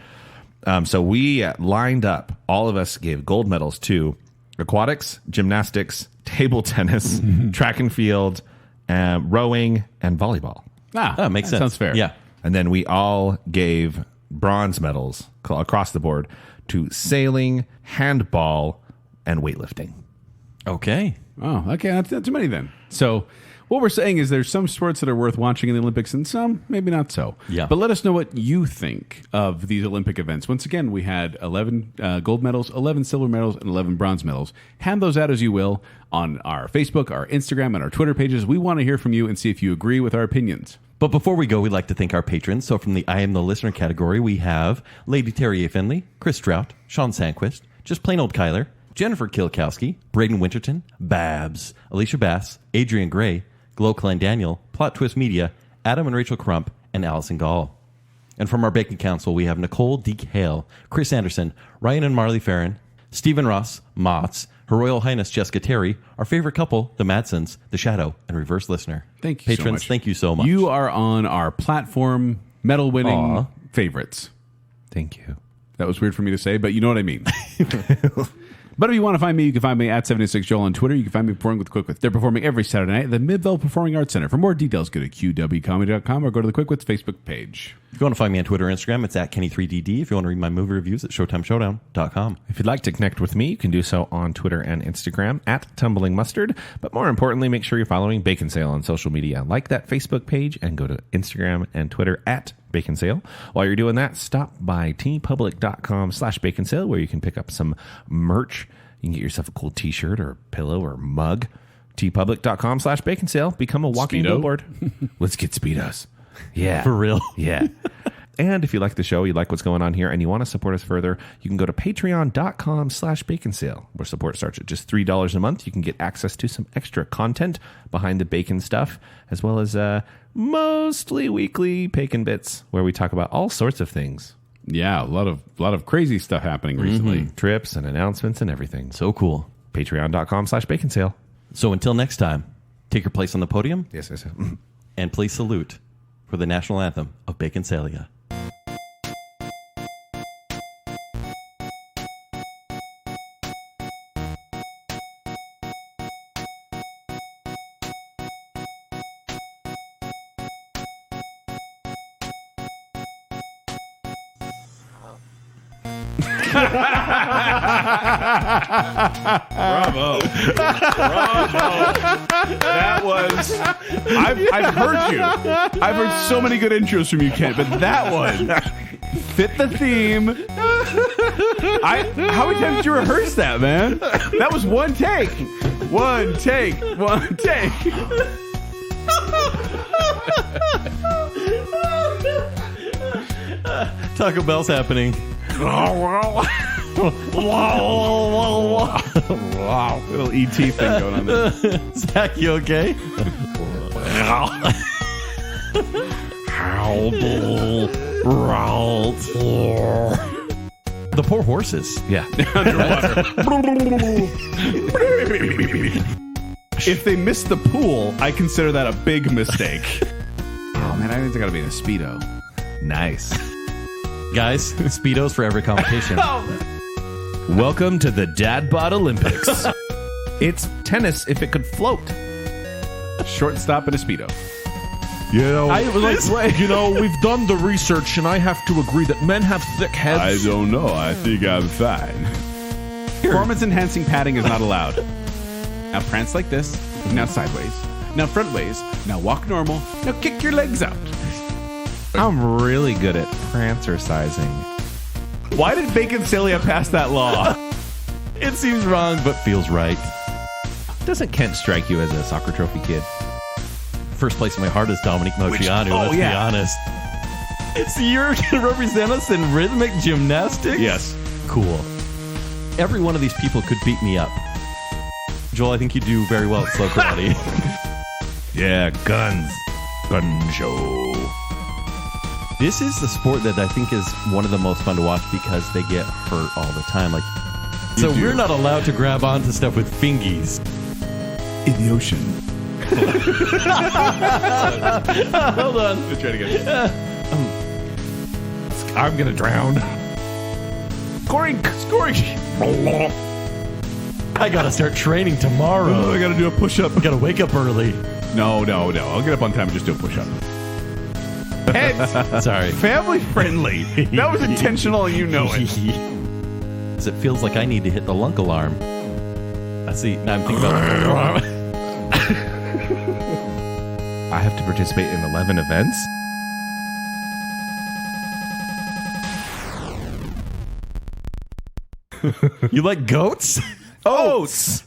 So we lined up, all of us gave gold medals to aquatics, gymnastics, table tennis, track and field, rowing, and volleyball. That makes sense. Sounds fair. Yeah. And then we all gave bronze medals across the board to sailing, handball, and weightlifting. Okay. Oh, okay. That's not too many then. So what we're saying is there's some sports that are worth watching in the Olympics and some maybe not so. Yeah. But let us know what you think of these Olympic events. Once again, we had 11 gold medals, 11 silver medals, and 11 bronze medals. Hand those out as you will on our Facebook, our Instagram, and our Twitter pages. We want to hear from you and see if you agree with our opinions. But before we go, we'd like to thank our patrons. So from the I Am the Listener category, we have Lady Terry A. Finley, Chris Strout, Sean Sandquist, Just Plain Old Kyler, Jennifer Kilkowski, Braden Winterton, Babs, Alicia Bass, Adrian Gray, Glow Klein Daniel, Plot Twist Media, Adam and Rachel Crump, and Allison Gall. And from our Bacon Council, we have Nicole Deke Hale, Chris Anderson, Ryan and Marley Farron, Stephen Ross, Motts, Her Royal Highness Jessica Terry, our favorite couple, the Madsons, The Shadow, and Reverse Listener. Thank you so Patrons, much. thank you so much. You are on our platform medal-winning Aw. favorites. Thank you. That was weird for me to say, but you know what I mean. But if you want to find me, you can find me at 76Joel on Twitter. You can find me performing with the Quickwits. They're performing every Saturday night at the Midvale Performing Arts Center. For more details, go to qwcomedy.com or go to the Quickwits Facebook page. If you want to find me on Twitter or Instagram, it's at Kenny3DD. If you want to read my movie reviews, it's ShowtimeShowdown.com. If you'd like to connect with me, you can do so on Twitter and Instagram at Tumbling Mustard. But more importantly, make sure you're following Baconsale on social media. Like that Facebook page and go to Instagram and Twitter at Baconsale. While you're doing that, stop by tpublic.com/Baconsale where you can pick up some merch. You can get yourself a cool t-shirt or a pillow or mug. tpublic.com/Baconsale. Become a walking Speedo? billboard. Let's get Speedos. Yeah. For real. Yeah. And if you like the show, you like what's going on here, and you want to support us further, you can go to patreon.com/Baconsale, where support starts at just $3 a month. You can get access to some extra content behind the bacon stuff, as well as mostly weekly bacon bits, where we talk about all sorts of things. Yeah, a lot of crazy stuff happening recently. Trips and announcements and everything. So cool. Patreon.com/Baconsale. So until next time, take your place on the podium Yes. and please salute for the national anthem of Baconsalia. Bravo. That was... I've heard you. I've heard so many good intros from you, Kent, but that one... Fit the theme. How many times did you rehearse that, man? That was one take. One take. One take. Taco Bell's happening. Little ET thing going on there. Zack, you okay? The poor horses. Yeah. If they miss the pool, I consider that a big mistake. Oh man, I think they gotta be in a Speedo. Nice. Guys, Speedos for every competition. Welcome to the Dad Bod Olympics. It's tennis if it could float. Shortstop in a Speedo. You know, We've done the research, and I have to agree that men have thick heads. I don't know. I think I'm fine. Performance enhancing padding is not allowed. Now prance like this. Now sideways. Now front ways. Now walk normal. Now kick your legs out. I'm really good at prancercising. Why did Baconsalia pass that law? It seems wrong, but feels right. Doesn't Kent strike you as a soccer trophy kid? First place in my heart is Dominic Mocianu, let's be honest. So you're going to represent us in rhythmic gymnastics? Yes. Cool. Every one of these people could beat me up. Joel, I think you do very well at slow karate. Yeah, guns. Gun show. This is the sport that I think is one of the most fun to watch because they get hurt all the time. So we're not allowed to grab onto stuff with fingies. In the ocean. Hold on. Let's try it again. I'm gonna drown. Scoring! I gotta start training tomorrow. Oh, I gotta do a push-up. I gotta wake up early. No. I'll get up on time and just do a push-up. Heads! Sorry. Family friendly. That was intentional and you know it. It feels like I need to hit the lunk alarm. I see. Now I'm thinking about I have to participate in 11 events? You like goats? Oats!